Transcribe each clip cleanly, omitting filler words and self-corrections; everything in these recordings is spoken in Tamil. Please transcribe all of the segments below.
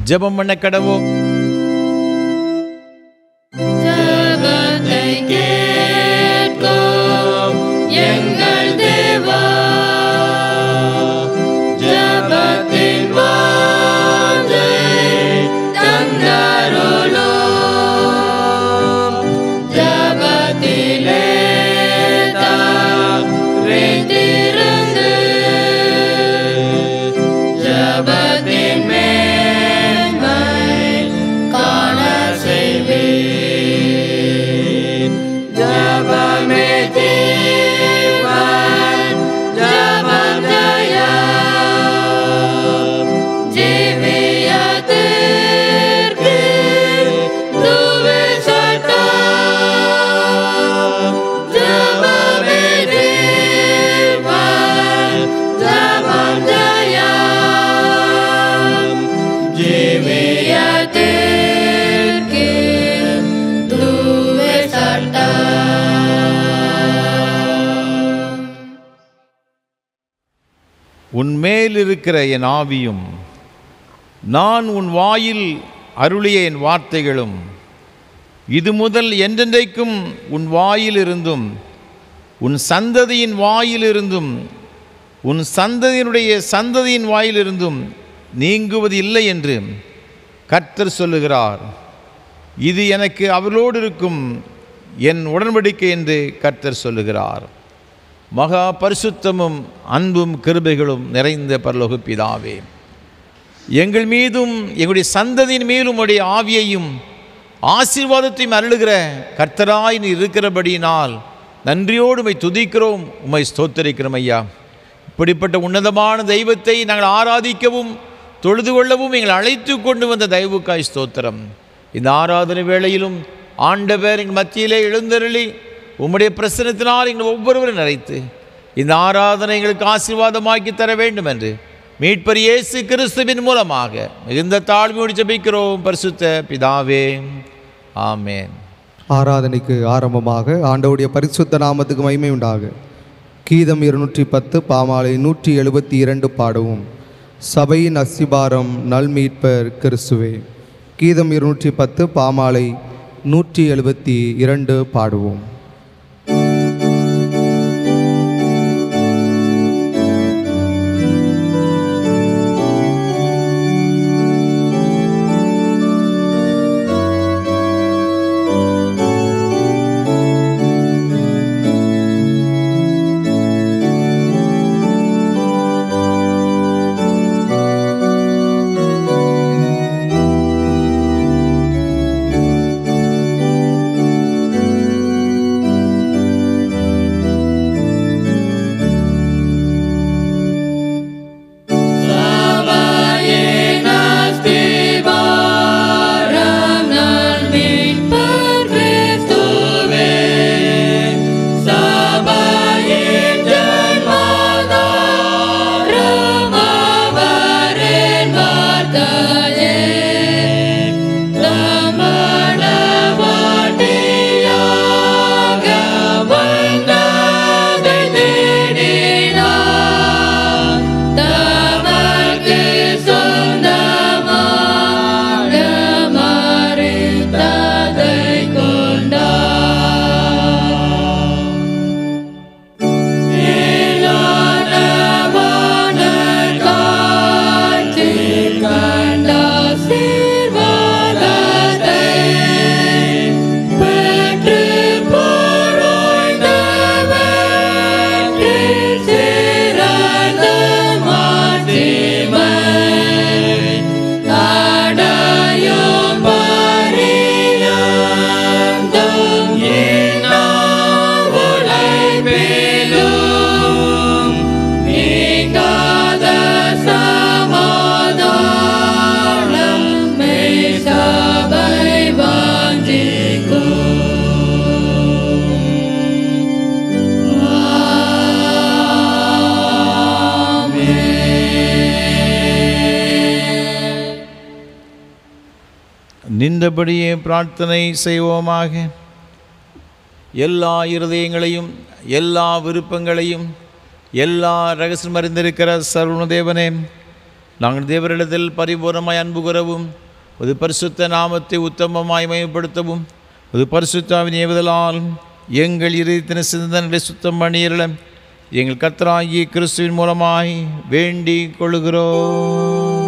ஜெபம் பண்ண கடவோம். உன்மேல் இருக்கிற என் ஆவியும் நான் உன் வாயில் அருளிய என் வார்த்தைகளும் இது முதல் என்றென்றைக்கும் உன் வாயிலிருந்தும் உன் சந்ததியின் வாயிலிருந்தும் உன் சந்ததியினுடைய சந்ததியின் வாயிலிருந்தும் நீங்குவது இல்லை என்று கர்த்தர் சொல்லுகிறார். இது எனக்கு அவர்களோடு இருக்கும் என் உடன்படிக்கை என்று கர்த்தர் சொல்லுகிறார். மகா பரிசுத்தமும் அன்பும் கிருபைகளும் நிறைந்த பரலோக பிதாவே, எங்கள் மீதும் எங்களுடைய சந்ததியின் மீதும் உடைய ஆவியையும் ஆசீர்வாதத்தையும் அருளுகிற கர்த்தராய் நீ இருக்கிறபடியினால் நன்றியோடு உம்மை துதிக்கிறோம், உம்மை ஸ்தோத்தரிக்கிறோம் ஐயா. இப்படிப்பட்ட உன்னதமான தெய்வத்தை நாங்கள் ஆராதிக்கவும் தொழுது கொள்ளவும் எங்களை அழைத்து கொண்டு வந்த தயவுக்காய் ஸ்தோத்திரம். இந்த ஆராதனை வேளையிலும் ஆண்டவர் எங்கள் மத்தியிலே எழுந்தருளி உம்முடைய பிரசன்னத்தினால் எங்கள் ஒவ்வொருவரும் நிறைத்து இந்த ஆராதனை எங்களுக்கு ஆசீர்வாதமாக்கி தர வேண்டும் என்று மீட்பர் இயேசு கிறிஸ்துவின் மூலமாக மிகுந்த தாழ்மையோடு ஜெபிக்கிறோம் பரிசுத்த பிதாவே, ஆமென். ஆராதனைக்கு ஆரம்பமாக ஆண்டவருடைய பரிசுத்த நாமத்துக்கு மகிமை உண்டாக கீதம் 210 பாமாலை 172 பாடவும். சபையின் அஸ்திபாரம் நல் மீட்பர் கிறிஸ்துவே. கீதம் 210 பாமாலை 172 பாடுவோம். நின்றபடியே பிரார்த்தனை செய்வோமாக. எல்லா இருதயங்களையும் எல்லா விருப்பங்களையும் எல்லா ரகசியம் அறிந்திருக்கிற சர்வதேவனே, நாங்கள் தேவரிடத்தில் பரிபூர்ணமாய் அன்பு கூறவும் ஒரு பரிசுத்த நாமத்தை உத்தமமாய் மயப்படுத்தவும் ஒரு பரிசுத்தாவின் ஏவுதலால் எங்கள் இருதயத்தின் சிந்தனைகளை சுத்தம் பண்ணியருள எங்கள் கர்த்தராகிய கிறிஸ்துவின் மூலமாய் வேண்டிக் கொள்கிறோம்.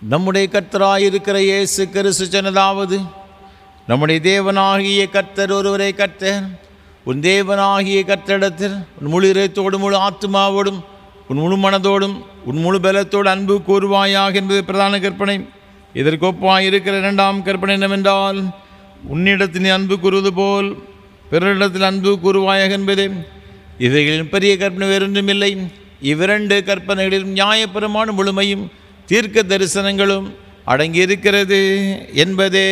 நம்முடைய கர்த்தராயிருக்கிற இயேசு கிறிஸ்து சொன்னதாவது, நம்முடைய தேவனாகிய கர்த்தர் ஒருவரை கர்த்தர். உன் தேவனாகிய கர்த்தரிடத்தில் உன் முழு இதயத்தோடும் முழு ஆத்மாவோடும் உன் முழு மனதோடும் உன் முழு பலத்தோடு அன்பு கூறுவாயாக என்பது பிரதான கற்பனை. இதற்கு ஒப்பாயிருக்கிற இரண்டாம் கற்பனை என்னவென்றால், உன்னிடத்தில் அன்பு கூறுவது போல் பிறரிடத்தில் அன்பு கூறுவாயாக என்பதே. இவைகளின் பெரிய கற்பனை வேறொன்றுமில்லை. இவ்விரண்டு கற்பனைகளிலும் நியாயபரமான முழுமையும் தீர்க்க தரிசனங்களும் அடங்கியிருக்கிறது என்பதே.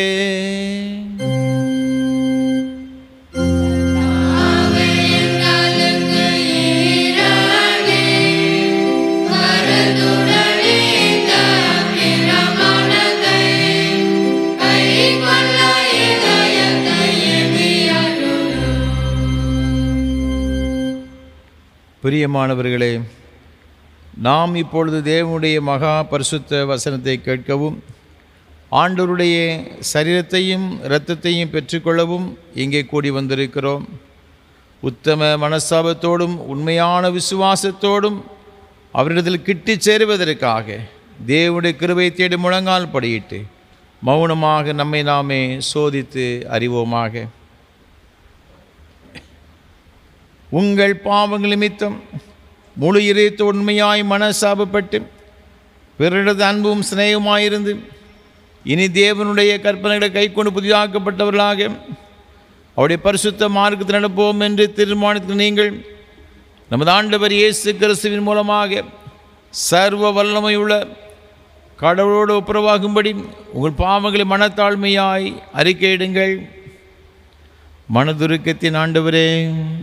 பிரியமானவர்களே, நாம் இப்பொழுது தேவனுடைய மகா பரிசுத்த வசனத்தை கேட்கவும் ஆண்டவருடைய சரீரத்தையும் இரத்தத்தையும் பெற்றுக்கொள்ளவும் இங்கே கூடி வந்திருக்கிறோம். உத்தம மனஸ்தாபத்தோடும் உண்மையான விசுவாசத்தோடும் அவரிடத்தில் கிட்டி சேருவதற்காக தேவனுடைய கிருபை தேடி முழங்கால் படியிட்டு மௌனமாக நம்மை நாமே சோதித்து அறிவோமாக. உங்கள் பாவங்கள் நிமித்தம் முழு இதயத்தோடு உண்மையாய் மனசாபப்பட்டு பிறரது அன்பும் சிநேகமாயிருந்து இனி தேவனுடைய கற்பனைகளை கைக்கொண்டு புதிதாக்கப்பட்டவர்களாக அவருடைய பரிசுத்த மார்க்கத்தில் நடப்போம் என்று தீர்மானித்த நீங்கள் நமது ஆண்டவர் இயேசு கிறிஸ்துவின் மூலமாக சர்வ வல்லமையுள்ள கடவுளோடு ஒப்புரவாகும்படி உங்கள் பாவங்களை மனத்தாழ்மையாய் அறிக்கையிடுங்கள். மனதுருக்கத்தின் ஆண்டவரே,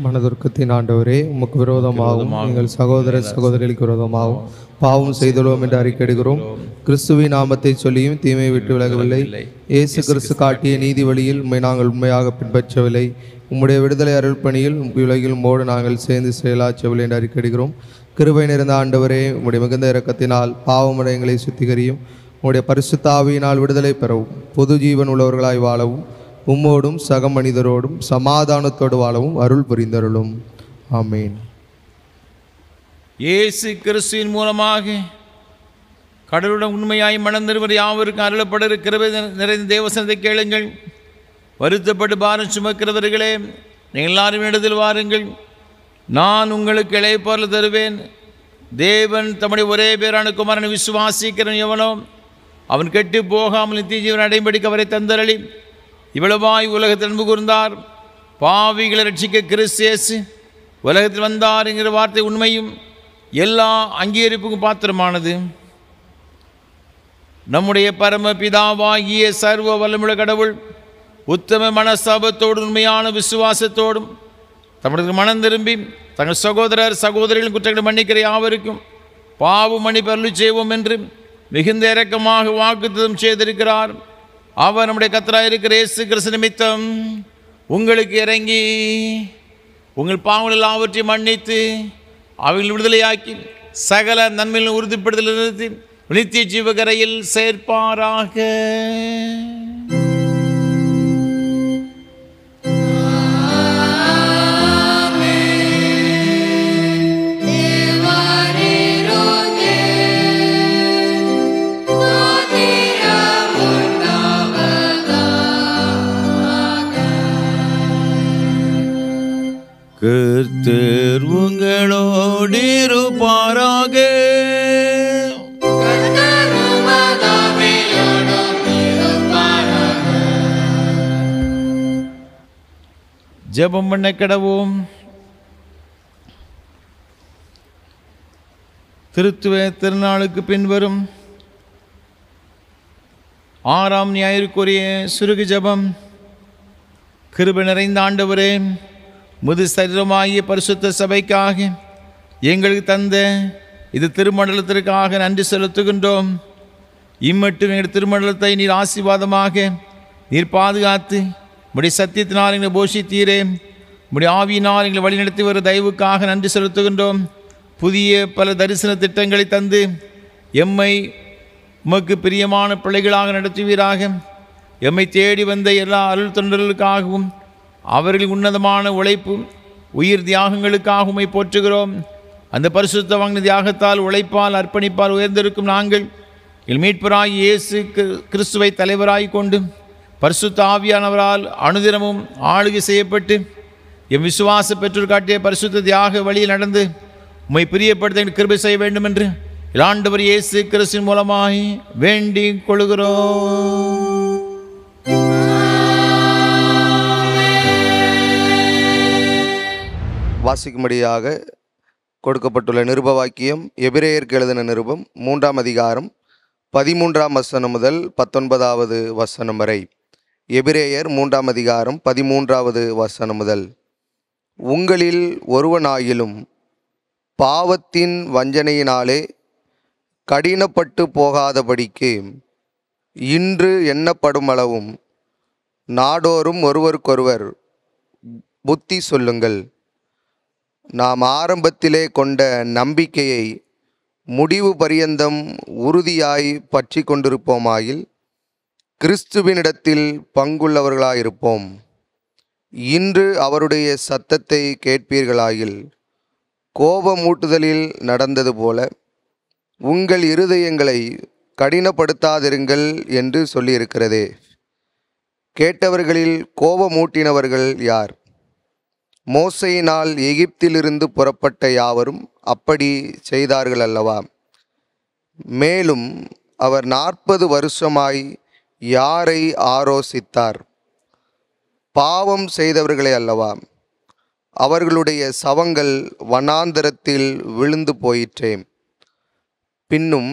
மனதுருக்கத்தின் ஆண்டவரே, உமக்கு விரோதமாகவும் எங்கள் சகோதர சகோதரிகளுக்கு விரோதமாகவும் பாவம் செய்துள்ளோம் என்று அறிக்கையிடுகிறோம். கிறிஸ்துவின் நாமத்தை சொல்லியும் தீமையை விட்டு விலகவில்லை. இயேசு கிறிஸ்து காட்டிய நீதி வழியில் உண்மை நாங்கள் உண்மையாக பின்பற்றவில்லை. உம்முடைய விடுதலை அருள் பணியில் உலகில் மோடு நாங்கள் சேர்ந்து செயலாற்றவில்லை என்று அறிக்கையிடுகிறோம். கிருபை நிறைந்த ஆண்டவரே, உம்முடைய மிகுந்த இரக்கத்தினால் பாவமுடையங்களை சுத்திகரியும். உம்முடைய பரிசுத்த ஆவியினால் விடுதலை பெறவும் பொது ஜீவன் உள்ளவர்களாய் வாழவும் உம்மோடும் சக மனிதரோடும் சமாதானத்தோடு வாழவும் அருள் புரிந்தருளும். ஆமீன். இயேசு கிறிஸ்துவின் மூலமாக கடவுளுடன் உண்மையாய் மனந்திருவர் யாவருக்கும் அருளப்பட கிருபை நிறைந்த தேவசனத்தை கேளுங்கள். வருத்தப்பட்டு பாரம் சுமக்கிறவர்களே, நீங்கள் எல்லாரும் இடத்தில் வாருங்கள், நான் உங்களுக்கு இளைப்பாறுதல் தருவேன். தேவன் தம்முடைய ஒரே பேரான குமாரனை விசுவாசிக்கிறவன் எவனோ அவன் கெட்டு போகாமல் நித்திய ஜீவன் அடைம்படிக்கு அவரை தந்தரளி இவ்வளவாய் உலகத்தில் அன்பு கூர்ந்தார். பாவிகளை ரட்சிக்க கிறிஸ்து இயேசு உலகத்தில் வந்தார் என்கிற வார்த்தை உண்மையும் எல்லா அங்கீகரிப்புக்கும் பாத்திரமானது. நம்முடைய பரம பிதாவாகிய சர்வ வல்லமுள்ள கடவுள் உத்தம மனஸ்தாபத்தோடும் உண்மையான விசுவாசத்தோடும் தம்முடைய மனம் திரும்பி தங்கள் சகோதரர் சகோதரிகளின் குற்றங்களை மன்னிக்கிற யாவருக்கும் பாவம் மன்னிப்பு அருளி செய்வோம் என்று மிகுந்த இரக்கமாக வாக்குத்தத்தம் செய்திருக்கிறார். அவர் நம்முடைய கர்த்தராயிருக்கிற இயேசு கிறிஸ்து நிமித்தம் உங்களுக்கு இறங்கி உங்கள் பாவங்கள் எல்லாவற்றையும் மன்னித்து அவர்கள் விடுதலையாக்கி சகல நன்மையில் உறுதிப்படுத்தல் நிறுத்தி நித்திய ஜீவகரையில் சேர்ப்பாராக. கர்த்தர் உங்களோடு இருப்பாராக. ஜெபம் பண்ண கடவோம். திருத்துவ திருநாளுக்கு பின்வரும் 6ஆம் ஞாயிற்றுக்குரிய சுருகு ஜெபம். கிருபை நிறைந்த ஆண்டவரே, முது சரீரமாகிய பரிசுத்த சபைக்காக எங்களுக்கு தந்த இது திருமண்டலத்திற்காக நன்றி செலுத்துகின்றோம். இம்மட்டும் எங்கள் திருமண்டலத்தை நீர் ஆசீர்வாதமாக நீர் பாதுகாத்து உம்முடைய சத்தியத்தினால் எங்களை போஷித்தீரே. உம்முடைய ஆவியினால் எங்களை வழிநடத்தி வரும் தயவுக்காக நன்றி செலுத்துகின்றோம். புதிய பல தரிசன திட்டங்களை தந்து எம்மை உமக்கு பிரியமான பிள்ளைகளாக நடத்துவீராக. எம்மை தேடி வந்த எல்லா அருள் தொண்டர்களுக்காகவும் அவர்களின் உன்னதமான உழைப்பு உயிர் தியாகங்களுக்காக உம்மை போற்றுகிறோம். அந்த பரிசுத்த வாங்கின தியாகத்தால் உழைப்பால் அர்ப்பணிப்பால் உயர்ந்திருக்கும் நாங்கள் எங்கள் மீட்பராகி இயேசு கிறிஸ்துவை தலைவராய் கொண்டு பரிசுத்த ஆவியானவரால் அனுதினமும் ஆளுகை செய்யப்பட்டு எம் விசுவாச பெற்றோர் காட்டிய பரிசுத்த தியாக வழியில் நடந்து உம்மை பிரியப்படுத்த கிருபை செய்ய வேண்டும் என்று ஆண்டவர் இயேசு கிறிஸ்துவின் மூலமாய் வேண்டிக் கொள்கிறோம். வாசிக்கும்படியாக கொடுக்கப்பட்டுள்ள நிருப வாக்கியம் எபிரேயருக்கு எழுதின நிருபம் 3ஆம் அதிகாரம் 13ஆம் வசனம் முதல் 19வது வசனம் வரை. எபிரேயர் 3ஆம் அதிகாரம் 13வது வசனம் முதல். உங்களில் ஒருவனாயிலும் பாவத்தின் வஞ்சனையினாலே கடினப்பட்டு போகாதபடிக்கு இன்று எண்ணப்படும் அளவும் நாடோறும் ஒருவருக்கொருவர் புத்தி சொல்லுங்கள். நாம் ஆரம்பத்திலே கொண்ட நம்பிக்கையை முடிவு பரியந்தம் உறுதியாய் பற்றி கொண்டிருப்போமாயில் கிறிஸ்துவினிடத்தில் பங்குள்ளவர்களாயிருப்போம். இன்று அவருடைய சத்தத்தை கேட்பீர்களாயில் கோபமூட்டுதலில் நடந்தது போல உங்கள் இருதயங்களை கடினப்படுத்தாதிருங்கள் என்று சொல்லியிருக்கிறதே. கேட்டவர்களில் கோபமூட்டினவர்கள் யார்? மோசையினால் எகிப்திலிருந்து புறப்பட்ட யாவரும் அப்படி செய்தார்கள் அல்லவா? மேலும் அவர் 40 வருஷமாய் யாரை ஆரோசித்தார்? பாவம் செய்தவர்களே அல்லவா? அவர்களுடைய சவங்கள் வனாந்தரத்தில் விழுந்து போயிற்றே. பின்னும்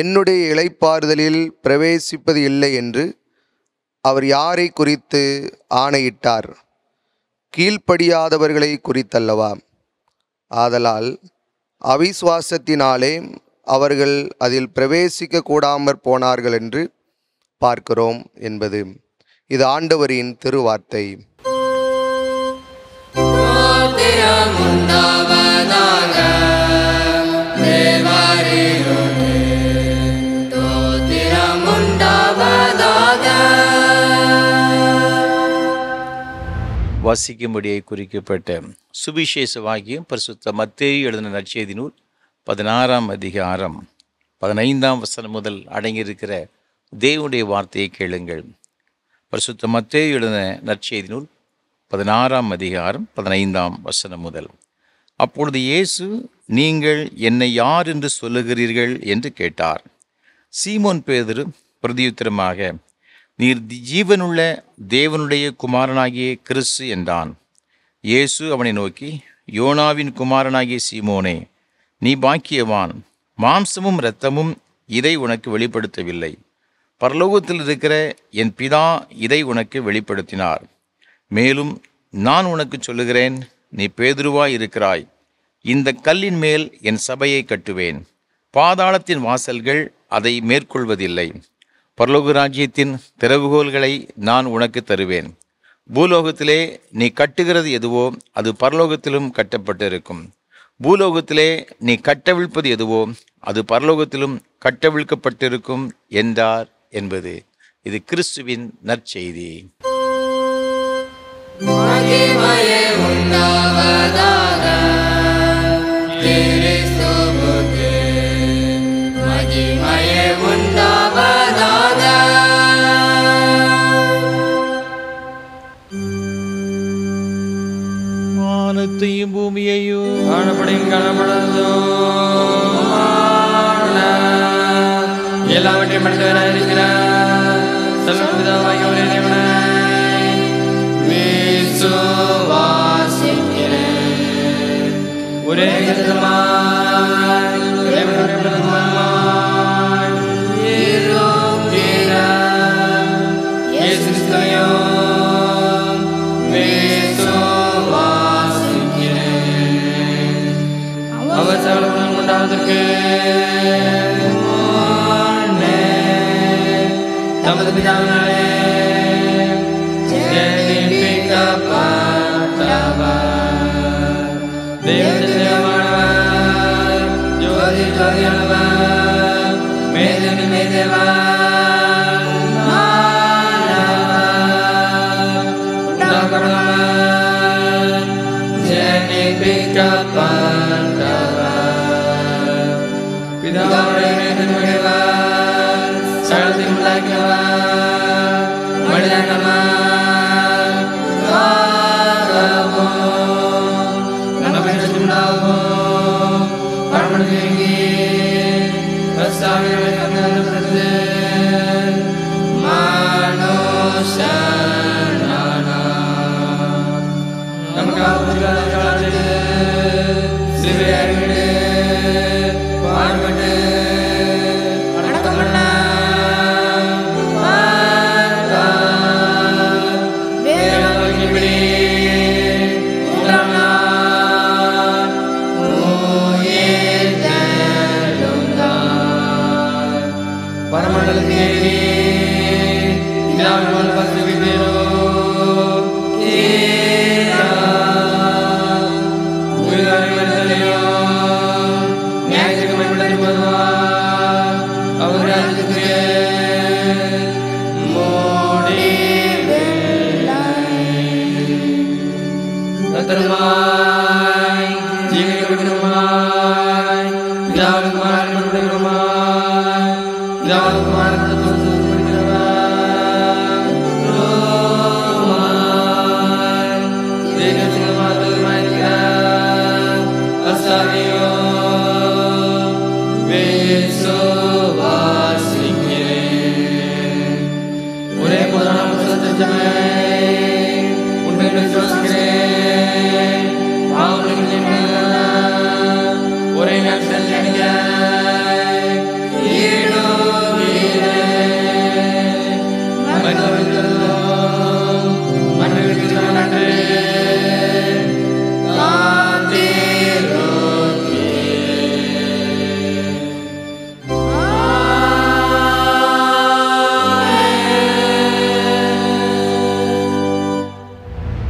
என்னுடைய இளைப்பாறுதலில் பிரவேசிப்பது இல்லை என்று அவர் யாரை குறித்து ஆணையிட்டார்? கீழ்ப்படியாதவர்களை குறித்தல்லவா? ஆதலால் அவிசுவாசத்தினாலே அவர்கள் அதில் பிரவேசிக்க கூடாமற் போனார்கள் என்று பார்க்கிறோம் என்பது. இது ஆண்டவரின் திருவார்த்தை. வாசிக்கும்படியை குறிக்கப்பட்ட சுவிசேஷவாகியும் பரிசுத்த மத்தேயு எழுதின நற்செய்தி நூல் 16ஆம் அதிகாரம் 15ஆம் வசனம் முதல் அடங்கியிருக்கிற தேவனுடைய வார்த்தையை கேளுங்கள். பரிசுத்த மத்தேயு எழுதின நற்செய்தி நூல் 16ஆம் அதிகாரம் 15ஆம் வசனம் முதல். அப்பொழுது இயேசு, நீங்கள் என்னை யார் என்று சொல்லுகிறீர்கள் என்று கேட்டார். சீமோன் பேதுரு பிரதியுத்தரமாக, நீர் ஜீவனுள்ள தேவனுடைய குமாரனாகிய கிறிஸ்து என்றான். இயேசு அவனை நோக்கி, யோனாவின் குமாரனாகிய சீமோனே, நீ பாக்கியவான். மாம்சமும் இரத்தமும் இதை உனக்கு வெளிப்படுத்தவில்லை, பரலோகத்தில் இருக்கிற என் பிதா இதை உனக்கு வெளிப்படுத்தினார். மேலும் நான் உனக்கு சொல்லுகிறேன், நீ பேதுருவாய் இருக்கிறாய். இந்த கல்லின் மேல் என் சபையை கட்டுவேன். பாதாளத்தின் வாசல்கள் அதை மேற்கொள்வதில்லை. பரலோக ராஜ்யத்தின் திறவுகோல்களை நான் உனக்கு தருவேன். பூலோகத்திலே நீ கட்டுகிறது எதுவோ அது பரலோகத்திலும் கட்டப்பட்டிருக்கும். பூலோகத்திலே நீ கட்டவிழ்ப்பது எதுவோ அது பரலோகத்திலும் கட்டவிழ்க்கப்பட்டிருக்கும் என்றார் என்பது. இது கிறிஸ்துவின் நற்செய்தி. வானத்தையும் பூமியையும் எல்லாவற்றையும் படைத்தவராய் இருக்கிற சர்வபிதாவாகிய ஒரே தேவனை விசுவாசிக்கிறேன். ஒரே கர்த்தருமாய் தேவனுடைய பிரதமருமாய் இருக்கிற இயேசு கிறிஸ்துவையும் அவர் சகல குணம் உண்டாவதற்கு தமது பிதாவினாலே ஜெனிப்பிக்கப்பட்டவர். தேவனுடைய தேவமானவர், ஜோதி ஜோதியானவர், மேதனி மேதேவன், உண்டாக்கப்பட்டவர், ஜெனிப்பிக்கப்பட்டவர். பிதாவுடைய நேசமுடையவர், சகலத்தையும் உண்டாக்கினவர், மனிதனவர், காரவும் நமக்கு உண்டாகும் பரமனுக்கு பிரஸ்தாவினை கண்டது மனுஷனானா நமக்காக சிலுவையாகிவிடு பாடுபட்டு அடக்கமண்ண பரமண்டலத்தில் இல்லாமல் பசுவிட்டோ தஞ்சமே. உண்மையை விசுவாசிக்கிறேன். பாவங்களை மன்னிக்கிறேன். ஒரே நேரத்தில் நடிக்க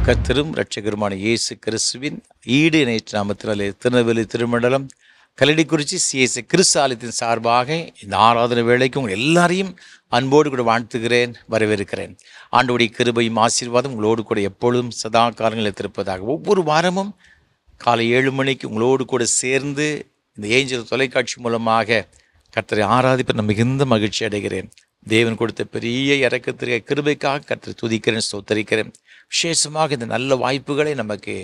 கர்த்தரும் இரட்சகருமான இயேசு கிறிஸ்துவின் ஈடு இணையற்ற நாமத்தினாலே திருநெல்வேலி திருமண்டலம் கல்லடிக்குறிச்சி சிஎஸ்ஐ கிறிஸ்து ஆலயத்தின் சார்பாக இந்த ஆராதனை வேளைக்கு உங்கள் எல்லாரையும் அன்போடு கூட வாழ்த்துகிறேன், வரவேற்கிறேன். ஆண்டவருடைய கிருபையும் ஆசீர்வாதம் உங்களோடு கூட எப்பொழுதும் சதா காலங்களில் இருப்பதாக. ஒவ்வொரு வாரமும் காலை 7 மணிக்கு உங்களோடு கூட சேர்ந்து இந்த ஏஞ்சல் தொலைக்காட்சி மூலமாக கர்த்தரை ஆராதிப்ப நான் மிகுந்த மகிழ்ச்சி அடைகிறேன். தேவன் கொடுத்த பெரிய இரக்கத்திற்கு கிருபைக்காக கர்த்தரை துதிக்கிறேன், ஸ்தோத்தரிக்கிறேன். விசேஷமாக இந்த நல்ல வாய்ப்புகளை நமக்கு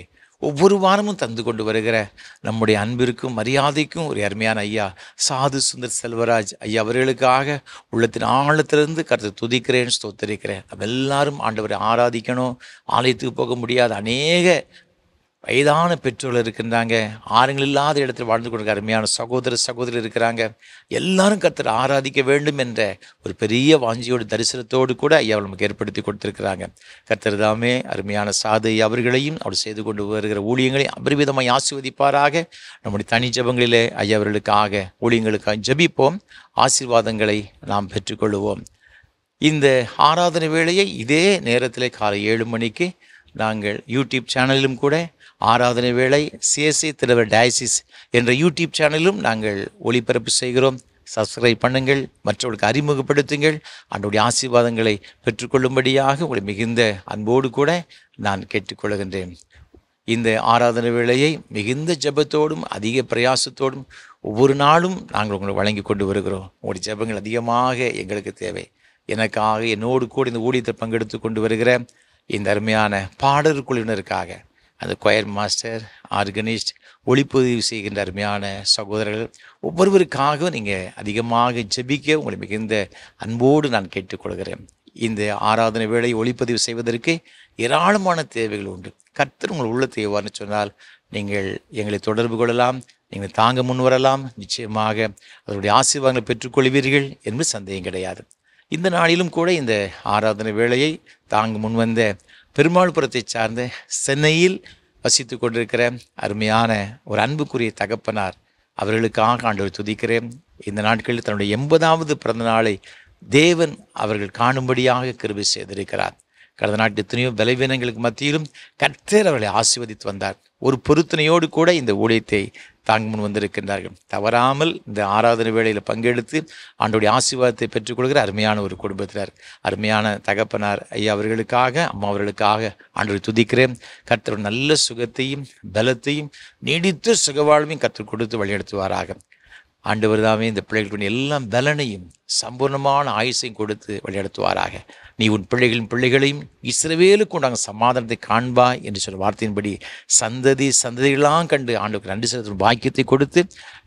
ஒவ்வொரு வாரமும் தந்து கொண்டு வருகிற நம்முடைய அன்பிற்கும் மரியாதைக்கும் ஒரு அருமையான ஐயா சாது சுந்தர் செல்வராஜ் ஐயா அவர்களுக்காக உள்ளத்தின் ஆழத்திலிருந்து கர்த்தரை துதிக்கிறேன், ஸ்தோத்தரிக்கிறேன். நம்ம எல்லாரும் ஆண்டவரை ஆராதிக்கணும். ஆலயத்துக்கு போக முடியாத அநேக வயதான பெற்றோர்கள் இருக்கின்றாங்க. ஆறுங்கள் இல்லாத இடத்தில் வாழ்ந்து கொண்டிருக்க அருமையான சகோதர சகோதரி இருக்கிறாங்க. எல்லாரும் கர்த்தரை ஆராதிக்க வேண்டும் என்ற ஒரு பெரிய வாஞ்சியோடு தரிசனத்தோடு கூட ஐயா நமக்கு ஏற்படுத்தி கொடுத்திருக்கிறாங்க. கர்த்தர் தாமே அருமையான சாது அவர்களையும் அவர் செய்து கொண்டு வருகிற ஊழியங்களையும் அபரிவிதமாய் ஆசீர்வதிப்பாராக. நம்முடைய தனி ஜெபங்களிலே ஐயா அவர்களுக்காக ஊழியங்களுக்காக ஜெபிப்போம். ஆசீர்வாதங்களை நாம் பெற்றுக்கொள்வோம். இந்த ஆராதனை வேளையை இதே நேரத்தில் காலை 7 மணிக்கு நாங்கள் யூடியூப் சேனலிலும் கூட ஆராதனை வேளை சிஎஸ்ஐ திருநெல்வேலி டயசிஸ் என்ற யூடியூப் சேனலிலும் நாங்கள் ஒளிபரப்பு செய்கிறோம். சப்ஸ்கிரைப் பண்ணுங்கள், மற்றவர்களுக்கு அறிமுகப்படுத்துங்கள். ஆண்டவருடைய ஆசீர்வாதங்களை பெற்றுக்கொள்ளும்படியாக உங்களை மிகுந்த அன்போடு கூட நான் கேட்டுக்கொள்கின்றேன். இந்த ஆராதனை வேளையை மிகுந்த ஜெபத்தோடும் அதிக பிரயாசத்தோடும் ஒவ்வொரு நாளும் நாங்கள் உங்களுக்கு வழங்கி கொண்டு வருகிறோம். உங்களுடைய ஜெபங்கள் அதிகமாக எங்களுக்கு தேவை. எனக்காக என்னோடு கூட இந்த ஊழியத்தை பங்கெடுத்து கொண்டு வருகிற இந்த அருமையான பாடல் குழுவினருக்காக, அந்த கொயர் மாஸ்டர், ஆர்கனிஸ்ட், ஒளிப்பதிவு செய்கின்ற அருமையான சகோதரர்கள் ஒவ்வொருவருக்காக நீங்கள் அதிகமாக ஜெபிக்க உங்களை மிகுந்த அன்போடு நான் கேட்டுக்கொள்கிறேன். இந்த ஆராதனை வேளை ஒளிப்பதிவு செய்வதற்கு ஏராளமான தேவைகள் உண்டு. கர்த்தர் உங்கள் உள்ளத்தை எவ்வாறு சொன்னால் நீங்கள் எங்களை தொடர்பு கொள்ளலாம், நீங்கள் தாங்க முன் வரலாம். நிச்சயமாக அதனுடைய ஆசீர்வாதங்களை பெற்றுக்கொள்வீர்கள் என்று சந்தேகம் கிடையாது. இந்த நாளிலும் கூட இந்த ஆராதனை வேளையை தாங்க முன்வந்த பெருமாள்புரத்தை சார்ந்த சென்னையில் வசித்து கொண்டிருக்கிற அருமையான ஒரு அன்புக்குரிய தகப்பனார் அவர்களுக்காக ஆண்டவர் துதிக்கிறேன். இந்த நாட்களில் தன்னுடைய 80வது பிறந்த நாளை தேவன் அவர்கள் காணும்படியாக கிருபை செய்திருக்கிறார். கடந்த நாட்டு எத்தனையோ பலவீனங்களுக்கு மத்தியிலும் கர்த்தர் அவர்களை ஆசீர்வதித்து வந்தார். ஒரு பொருத்தனையோடு கூட இந்த ஊழியத்தை தாங்க முன் வந்திருக்கின்றார்கள். தவறாமல் இந்த ஆராதனை வேளையில் பங்கெடுத்து ஆண்டவருடைய ஆசீர்வாதத்தை பெற்றுக்கொள்கிற அருமையான ஒரு குடும்பத்தினர், அருமையான தகப்பனார் ஐயா அவர்களுக்காக, அம்மா அவர்களுக்காக ஆண்டவரை துதிக்கிறேன். கர்த்தர் நல்ல சுகத்தையும் பலத்தையும் நீடித்த சுகவாழ்வையும் கர்த்தர் கொடுத்து வழிநடத்துவாராக. ஆண்டவர் தாமே இந்த பிள்ளைகளுக்கு எல்லாம் பலனையும் சம்பூர்ணமான ஆயுசையும் கொடுத்து வழிநடத்துவாராக. நீ உன் பிள்ளைகளையும் இஸ்ரவேலுக்கு உண்டான சமாதானத்தை காண்பாய் என்று சொல்ல வார்த்தையின்படி சந்ததிகளாம் கண்டு ஆண்டவருக்கு நன்றி செலுத்தும் பாக்கியத்தை கொடுத்து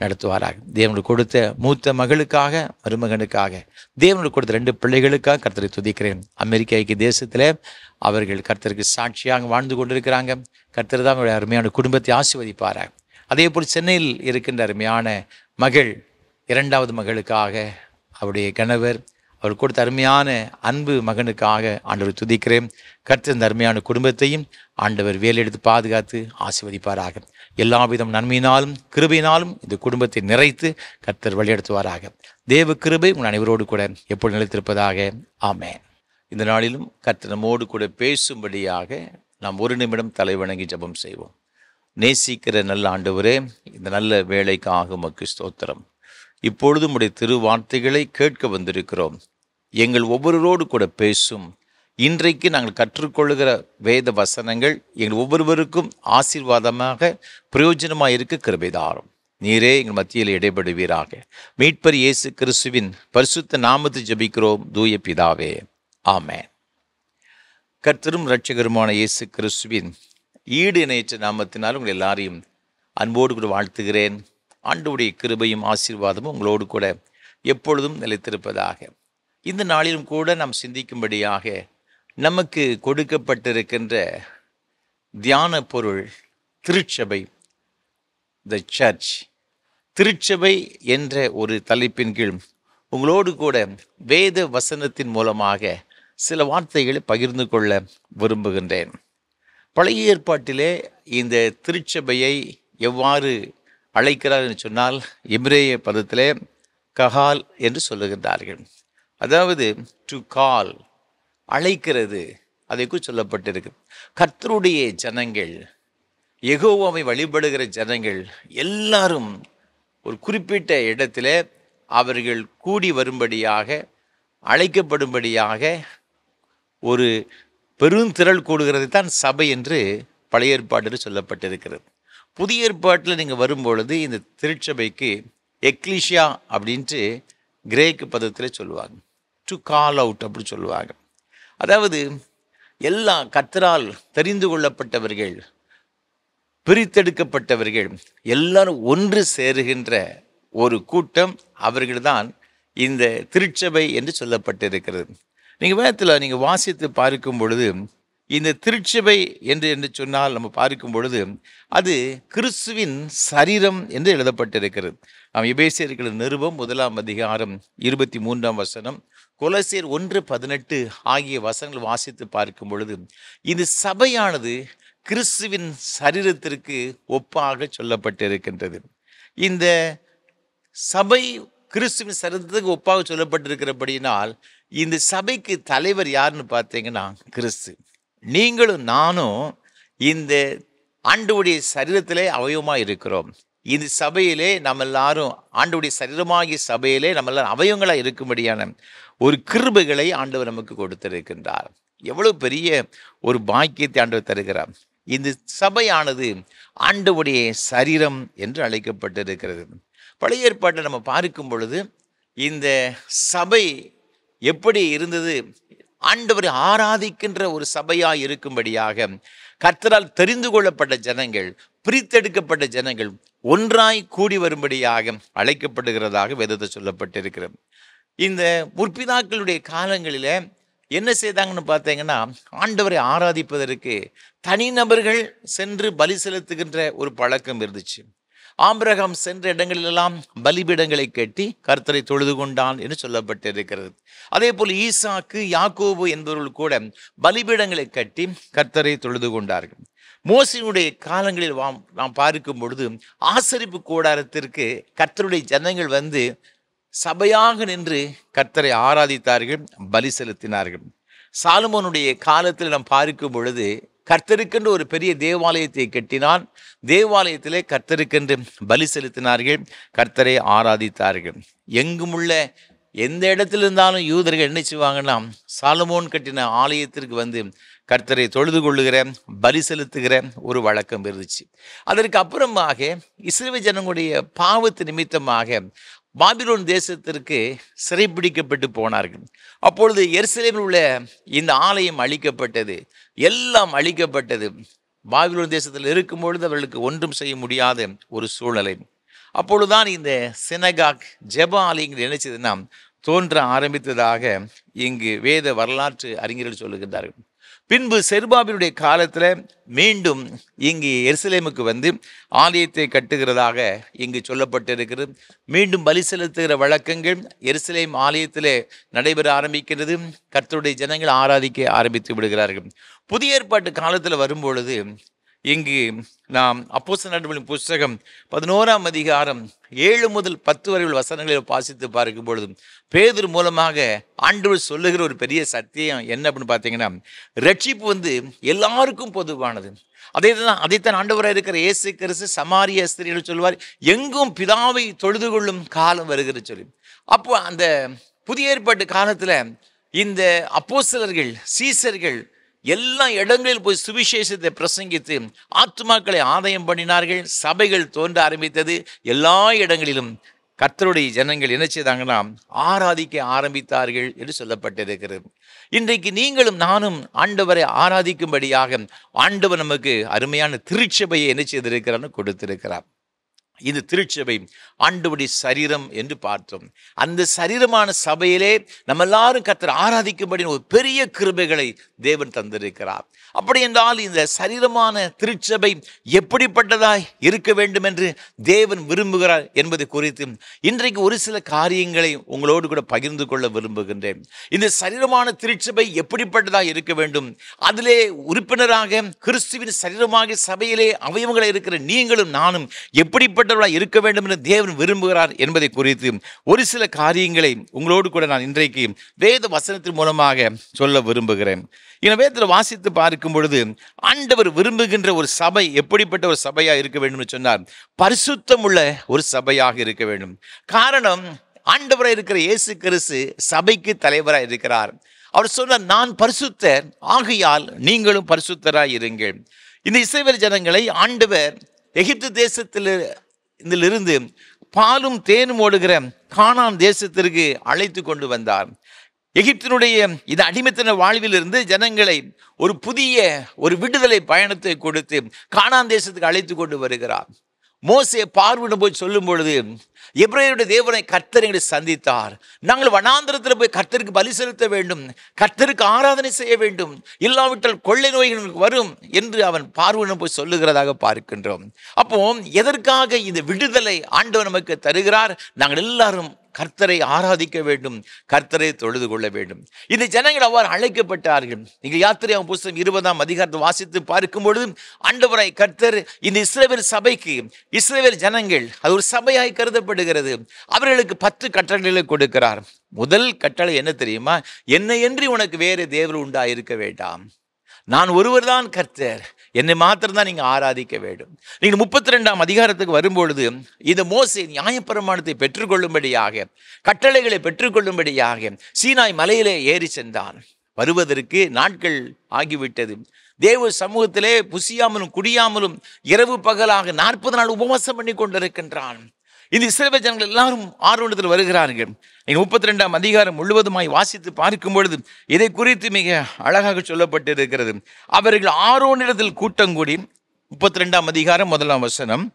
நடத்துவாராக. தேவனுக்கு கொடுத்த மூத்த மகளுக்காக, மருமகனுக்காக, தேவனுக்கு கொடுத்த 2 பிள்ளைகளுக்காக கர்த்தரை துதிக்கிறேன். அமெரிக்க ஐக்கிய தேசத்தில் அவர்கள் கர்த்தருக்கு சாட்சியாக வாழ்ந்து கொண்டிருக்கிறாங்க. கர்த்தர் தான் அவருடைய அருமையான குடும்பத்தை ஆசீர்வதிப்பாராக. அதே போல் சென்னையில் இருக்கின்ற அருமையான மகள், 2வது மகளுக்காக, அவருடைய கணவர், அவர் கொடுத்த அருமையான அன்பு மகனுக்காக ஆண்டவர் துதிக்கிறேன். கர்த்தர் இந்த அருமையான குடும்பத்தையும் ஆண்டவர் வேலையெடுத்து பாதுகாத்து ஆசீர்வதிப்பாராக. எல்லா விதம் நன்மையினாலும் கிருபையினாலும் இந்த குடும்பத்தை நிறைத்து கர்த்தர் வழிநடத்துவாராக. தேவ கிருபை உங்கள் அனைவரோடு கூட எப்போது நிலைத்திருப்பதாக. ஆமென். இந்த நாளிலும் கர்த்தர் நம்மோடு கூட பேசும்படியாக நாம் 1 நிமிடம் தலை வணங்கி ஜெபம் செய்வோம். நேசிக்கிற நல்ல ஆண்டவரே, இந்த நல்ல வேலைக்காக உமக்கு ஸ்தோத்திரம். இப்பொழுது உம்முடைய திருவார்த்தைகளை கேட்க வந்திருக்கிறோம். எங்கள் ஒவ்வொருவரோடு கூட பேசும். இன்றைக்கு நாங்கள் கற்றுக்கொள்ளுகிற வேத வசனங்கள் எங்கள் ஒவ்வொருவருக்கும் ஆசீர்வாதமாக பிரயோஜனமாக இருக்க கிருபை தாரும். நீரே எங்கள் மத்தியில் இடைபடுவீராக. மீட்பர் இயேசு கிறிஸ்துவின் பரிசுத்த நாமத்தை ஜெபிக்கிறோம் தூய பிதாவே, ஆமென். கர்த்தரும் இரட்சகருமான இயேசு கிறிஸ்துவின் ஈடு இணையற்ற நாமத்தினால் உங்கள் எல்லாரையும் அன்போடு கூட வாழ்த்துகிறேன். ஆண்டவருடைய கிருபையும் ஆசீர்வாதமும் உங்களோடு கூட எப்பொழுதும் நிலைத்திருப்பதாக. இந்த நாளிலும் கூட நாம் சிந்திக்கும்படியாக நமக்கு கொடுக்கப்பட்டிருக்கின்ற தியான பொருள் திருச்சபை, த சர்ச். திருச்சபை என்ற ஒரு தலைப்பின் கீழ் உங்களோடு கூட வேத வசனத்தின் மூலமாக சில வார்த்தைகளை பகிர்ந்து கொள்ள விரும்புகின்றேன். பழைய ஏற்பாட்டிலே இந்த திருச்சபையை எவ்வாறு அழைக்கிறார் என்று சொன்னால், எபிரேய பதத்திலே கஹால் என்று சொல்லுகின்றார்கள். அதாவது டு கால், அழைக்கிறது, அதைக்கு சொல்லப்பட்டிருக்கு. கர்த்தருடைய ஜனங்கள், யெகோவாவை வழிபடுகிற ஜனங்கள் எல்லாரும் ஒரு குறிப்பிட்ட இடத்துல அவர்கள் கூடி வரும்படியாக, அழைக்கப்படும்படியாக ஒரு பெருந்திரள் கூடுகிறது தான் சபை என்று பழைய ஏற்பாட்டில் சொல்லப்பட்டிருக்கிறது. புதிய ஏற்பாட்டில் நீங்கள் வரும்பொழுது இந்த திருச்சபைக்கு எக்லிஷியா அப்படின்ட்டு கிரேக்கு பதத்தில் சொல்லுவாங்க. டு கால் அவுட் அப்படி சொல்லுவாங்க. அதாவது எல்லா கர்த்தரால் தெரிந்து கொள்ளப்பட்டவர்கள், பிரித்தெடுக்கப்பட்டவர்கள் எல்லாரும் ஒன்று சேருகின்ற ஒரு கூட்டம் அவர்கள்தான் இந்த திருச்சபை என்று சொல்லப்பட்டிருக்கிறது. நீங்கள் வேதத்தில் நீங்கள் வாசித்து பார்க்கும் பொழுது இந்த திருச்சபை என்று சொன்னால் நம்ம பார்க்கும் பொழுது அது கிறிஸ்துவின் சரீரம் என்று எழுதப்பட்டிருக்கிறது. நாம் எபேசியர்கள் நிருபம் 1 அதிகாரம் 23 கொலோசியர் 1:18 ஆகிய வசனங்கள் வாசித்து பார்க்கும் பொழுது இந்த சபையானது கிறிஸ்துவின் சரீரத்திற்கு ஒப்பாக சொல்லப்பட்டிருக்கின்றது. இந்த சபை கிறிஸ்துவின் சரீரத்துக்கு ஒப்பாக சொல்லப்பட்டிருக்கிறபடியினால் இந்த சபைக்கு தலைவர் யாருன்னு பார்த்தீங்கன்னா கிறிஸ்து. நீங்களும் நானும் இந்த ஆண்டவருடைய சரீரத்திலே அவயவமாக இருக்கிறோம். இந்த சபையிலே நம்ம எல்லாரும் ஆண்டவருடைய சரீரமாகிய சபையிலே நம்ம எல்லாரும் அவயவங்களாக இருக்கும்படியான ஒரு கிருபைகளை ஆண்டவர் நமக்கு கொடுத்திருக்கின்றார். எவ்வளவு பெரிய ஒரு பாக்கியத்தை ஆண்டவர் தருகிறார். இந்த சபையானது ஆண்டவருடைய சரீரம் என்று அழைக்கப்பட்டிருக்கிறது. பழைய ஏற்பாட்டை நம்ம பார்க்கும் பொழுது இந்த சபை எப்படி இருந்தது, ஆண்டவரை ஆராதிக்கின்ற ஒரு சபையாய் இருக்கும்படியாக கர்த்தரால் தெரிந்து கொள்ளப்பட்ட ஜனங்கள், பிரித்தெடுக்கப்பட்ட ஜனங்கள் ஒன்றாய் கூடி வரும்படியாக அழைக்கப்படுகிறதாக வேதத்தில் சொல்லப்பட்டிருக்கிறது. இந்த முற்பிதாக்களுடைய காலங்களில் என்ன செய்தாங்கன்னு பார்த்தீங்கன்னா, ஆண்டவரை ஆராதிப்பதற்கு தனிநபர்கள் சென்று பலி செலுத்துகின்ற ஒரு பழக்கம் இருந்துச்சு. ஆபிரகாம் சென்ற இடங்களிலெல்லாம் பலிபீடங்களை கட்டி கர்த்தரை தொழுது கொண்டான் என்று சொல்லப்பட்டிருக்கிறது. அதே போல் ஈசாக்கு, யாக்கோபு என்பவர்கள் கூட பலிபீடங்களை கட்டி கர்த்தரை தொழுது கொண்டார்கள். மோசேயுடைய காலங்களில் நாம் பார்க்கும் பொழுது ஆசரிப்பு கூடாரத்திற்கு கர்த்தருடைய ஜனங்கள் வந்து சபையாக நின்று கர்த்தரை ஆராதித்தார்கள், பலி செலுத்தினார்கள். சாலமோனுடைய காலத்தில் நாம் பார்க்கும் பொழுது கர்த்தருக்கென்று ஒரு பெரிய தேவாலயத்தை கட்டினான். தேவாலயத்திலே கர்த்தருக்கென்று பலி செலுத்தினார்கள், கர்த்தரை ஆராதித்தார்கள். எங்குமுள்ள எந்த இடத்துல இருந்தாலும் யூதர்கள் என்ன செய்வாங்கன்னா, சாலமோன் கட்டின ஆலயத்திற்கு வந்து கர்த்தரை தொழுது கொள்ளுகிற, பலி செலுத்துகிற ஒரு வழக்கம் இருந்துச்சு. அதற்கு அப்புறமாக இஸ்ரவேல் ஜனங்களுடைய பாவத்து நிமித்தமாக பாபிலோன் தேசத்திற்கு சிறைப்பிடிக்கப்பட்டு போனார்கள். அப்பொழுது எருசலேமில் உள்ள இந்த ஆலயம் அழிக்கப்பட்டது, எல்லாம் அழிக்கப்பட்டது. பாபிலோன் தேசத்தில் இருக்கும் பொழுது அவர்களுக்கு ஒன்றும் செய்ய முடியாத ஒரு சூழ்நிலை. அப்பொழுதுதான் இந்த சினகாக், ஜெப ஆலயங்கள் நினைச்சதுன்னா தோன்ற ஆரம்பித்ததாக இங்கு வேத வரலாற்று அறிஞர்கள் சொல்லுகின்றார்கள். பின்பு செருபாபிலுடைய காலத்தில் மீண்டும் இங்கு எருசலேமுக்கு வந்து ஆலயத்தை கட்டுகிறதாக இங்கு சொல்லப்பட்டிருக்கிறது. மீண்டும் பலி செலுத்துகிற வழக்கங்கள் எருசலேம் ஆலயத்தில் நடைபெற ஆரம்பிக்கிறது. கர்த்தருடைய ஜனங்கள் ஆராதிக்க ஆரம்பித்து விடுகிறார்கள். புதிய ஏற்பாட்டு காலத்தில் வரும்பொழுது இங்கு நாம் அப்போஸ்தலர் நடவடிக்கைகளின் புஸ்தகம் 11 அதிகாரம் 7 முதல் 10 வரை வசனங்களை வாசித்து பார்க்கும் பொழுது பேதுரு மூலமாக ஆண்டவர் சொல்லுகிற ஒரு பெரிய சத்தியம் என்ன அப்படின்னு பார்த்தீங்கன்னா, ரட்சிப்பு வந்து எல்லாருக்கும் பொதுவானது. அதைத்தான் ஆண்டவராக இருக்கிற இயேசு கிறிஸ்து சமாரிய ஸ்திரீகள் சொல்வார், எங்கும் பிதாவை தொழுது கொள்ளும் காலம் வருகிற சொல்லி. அப்போ அந்த புதிய ஏற்பாட்டு காலத்தில் இந்த அப்போஸ்தலர்கள், சீசர்கள் எல்லா இடங்களில் போய் சுவிசேஷத்தை பிரசங்கித்து ஆத்துமாக்களை ஆதாயம் பண்ணினார்கள். சபைகள் தோன்ற ஆரம்பித்தது. எல்லா இடங்களிலும் கர்த்தருடைய ஜனங்கள் என்ன செய்தாங்கன்னா ஆராதிக்க ஆரம்பித்தார்கள் என்று சொல்லப்பட்டிருக்கிறது. இன்றைக்கு நீங்களும் நானும் ஆண்டவரை ஆராதிக்கும்படியாக ஆண்டவர் நமக்கு அருமையான திருச்சபையை என்ன செய்திருக்கிறான்னு கொடுத்திருக்கிறார். இது திருச்சபை, ஆண்டவருடைய சரீரம் என்று பார்த்தோம். அந்த சரீரமான சபையிலே நம்ம எல்லாரும் கர்த்தரை ஆராதிக்கும்படி ஒரு பெரிய கிருபைகளை தேவன் தந்திருக்கிறார். அப்படி என்றால் இந்த சரீரமான திருச்சபை எப்படிப்பட்டதாய் இருக்க வேண்டும் என்று தேவன் விரும்புகிறார் என்பது குறித்து இன்றைக்கு ஒரு சில காரியங்களை உங்களோடு கூட பகிர்ந்து கொள்ள விரும்புகின்றேன். இந்த சரீரமான திருச்சபை எப்படிப்பட்டதாய் இருக்க வேண்டும், அதிலே உறுப்பினராக கிறிஸ்துவின் சரீரமாக சபையிலே அவயவங்களை இருக்கிற நீங்களும் நானும் எப்படிப்பட்டவர்களாய் இருக்க வேண்டும் என்று தேவன் விரும்புகிறார் என்பதை குறித்து ஒரு சில காரியங்களை உங்களோடு கூட நான் இன்றைக்கு வேத வசனத்தின் மூலமாக சொல்ல விரும்புகிறேன். இந்த வேதத்தில் வாசித்து பார்க்கும் பொழுது ஆண்டவர் விரும்புகின்ற ஒரு சபை எப்படிப்பட்ட ஒரு சபையாக இருக்க வேண்டும் என்று சொன்னார். பரிசுத்தம் உள்ள ஒரு சபையாக இருக்க வேண்டும். காரணம், ஆண்டவராக இருக்கிற இயேசு கிறிஸ்து சபைக்கு தலைவராக இருக்கிறார். அவர் சொன்னார், நான் பரிசுத்தர், ஆகையால் நீங்களும் பரிசுத்தராய் இருங்கள். இந்த இஸ்ரவேல் ஜனங்களை ஆண்டவர் எகிப்து தேசத்திலிருந்து பாலும் தேனும் ஓடுகிற கானான் தேசத்திற்கு அழைத்து கொண்டு வந்தார். எகிப்தினுடைய இந்த அடிமைத்தன வாழ்விலிருந்து ஜனங்களை ஒரு புதிய ஒரு விடுதலை பயணத்தை கொடுத்து கானான் தேசத்துக்கு அழைத்து கொண்டு வருகிறார். மோசே பார்வோனிடம் போய் சொல்லும் பொழுது, எபிரேயருடைய தேவனை கர்த்தர் எங்களை சந்தித்தார், நாங்கள் வனாந்திரத்தில் போய் கர்த்தருக்கு பலி செலுத்த வேண்டும், கர்த்தருக்கு ஆராதனை செய்ய வேண்டும், இல்லாவிட்டால் கொள்ளை நோய்களுக்கு வரும் என்று அவன் பார்வோனிடம் போய் சொல்லுகிறதாக பார்க்கின்றோம். அப்போ எதற்காக இந்த விடுதலை ஆண்டவர் நமக்கு தருகிறார்? நாங்கள் எல்லாரும் கர்த்தரை ஆராதிக்க வேண்டும், கர்த்தரை தொழுது கொள்ள வேண்டும். இந்த ஜனங்கள் அவ்வாறு அழைக்கப்பட்டார்கள். நீங்கள் யாத்திரையாகும் புஸ்தகம் 20ஆம் அதிகாரத்தை வாசித்து பார்க்கும் பொழுது ஆண்டவராய் கர்த்தர் இந்த இஸ்ரவேல் சபைக்கு, இஸ்ரவேல் ஜனங்கள் அது ஒரு சபையாய் கருதப்படுகிறது, அவர்களுக்கு 10 கட்டளைகளை கொடுக்கிறார். முதல் கட்டளை என்ன தெரியுமா? என்னையன்றி உனக்கு வேறு தேவர் உண்டாயிருக்க வேண்டாம், நான் ஒருவர் தான் கர்த்தர், என்னை மாத்திரம்தான் நீங்க ஆராதிக்க வேண்டும். நீங்க 32ஆம் அதிகாரத்துக்கு வரும்பொழுது இந்த மோசே நியாயப்பிரமாணத்தை பெற்றுக்கொள்ளும்படியாக, கட்டளைகளை பெற்றுக்கொள்ளும்படியாக சீனாய் மலையிலே ஏறி சென்றான். வருவதற்கு நாட்கள் ஆகிவிட்டது. தேவ சமூகத்திலே புசியாமலும் குடியாமலும் இரவு பகலாக 40 நாள் உபவாசம் பண்ணி கொண்டிருக்கின்றான். இந்த இஸ்ரவேல் ஜனங்கள் எல்லாரும் ஆர்வத்தில் வருகிறார்கள். 32ஆம் அதிகாரம் முழுவதுமாய் வாசித்து பார்க்கும் பொழுது இதை குறித்து மிக அழகாக சொல்லப்பட்டிருக்கிறது. அவர்கள் ஆரோனிடத்தில் கூட்டங்கூடி, 32ஆம் அதிகாரம் 1ஆம் வசனம்,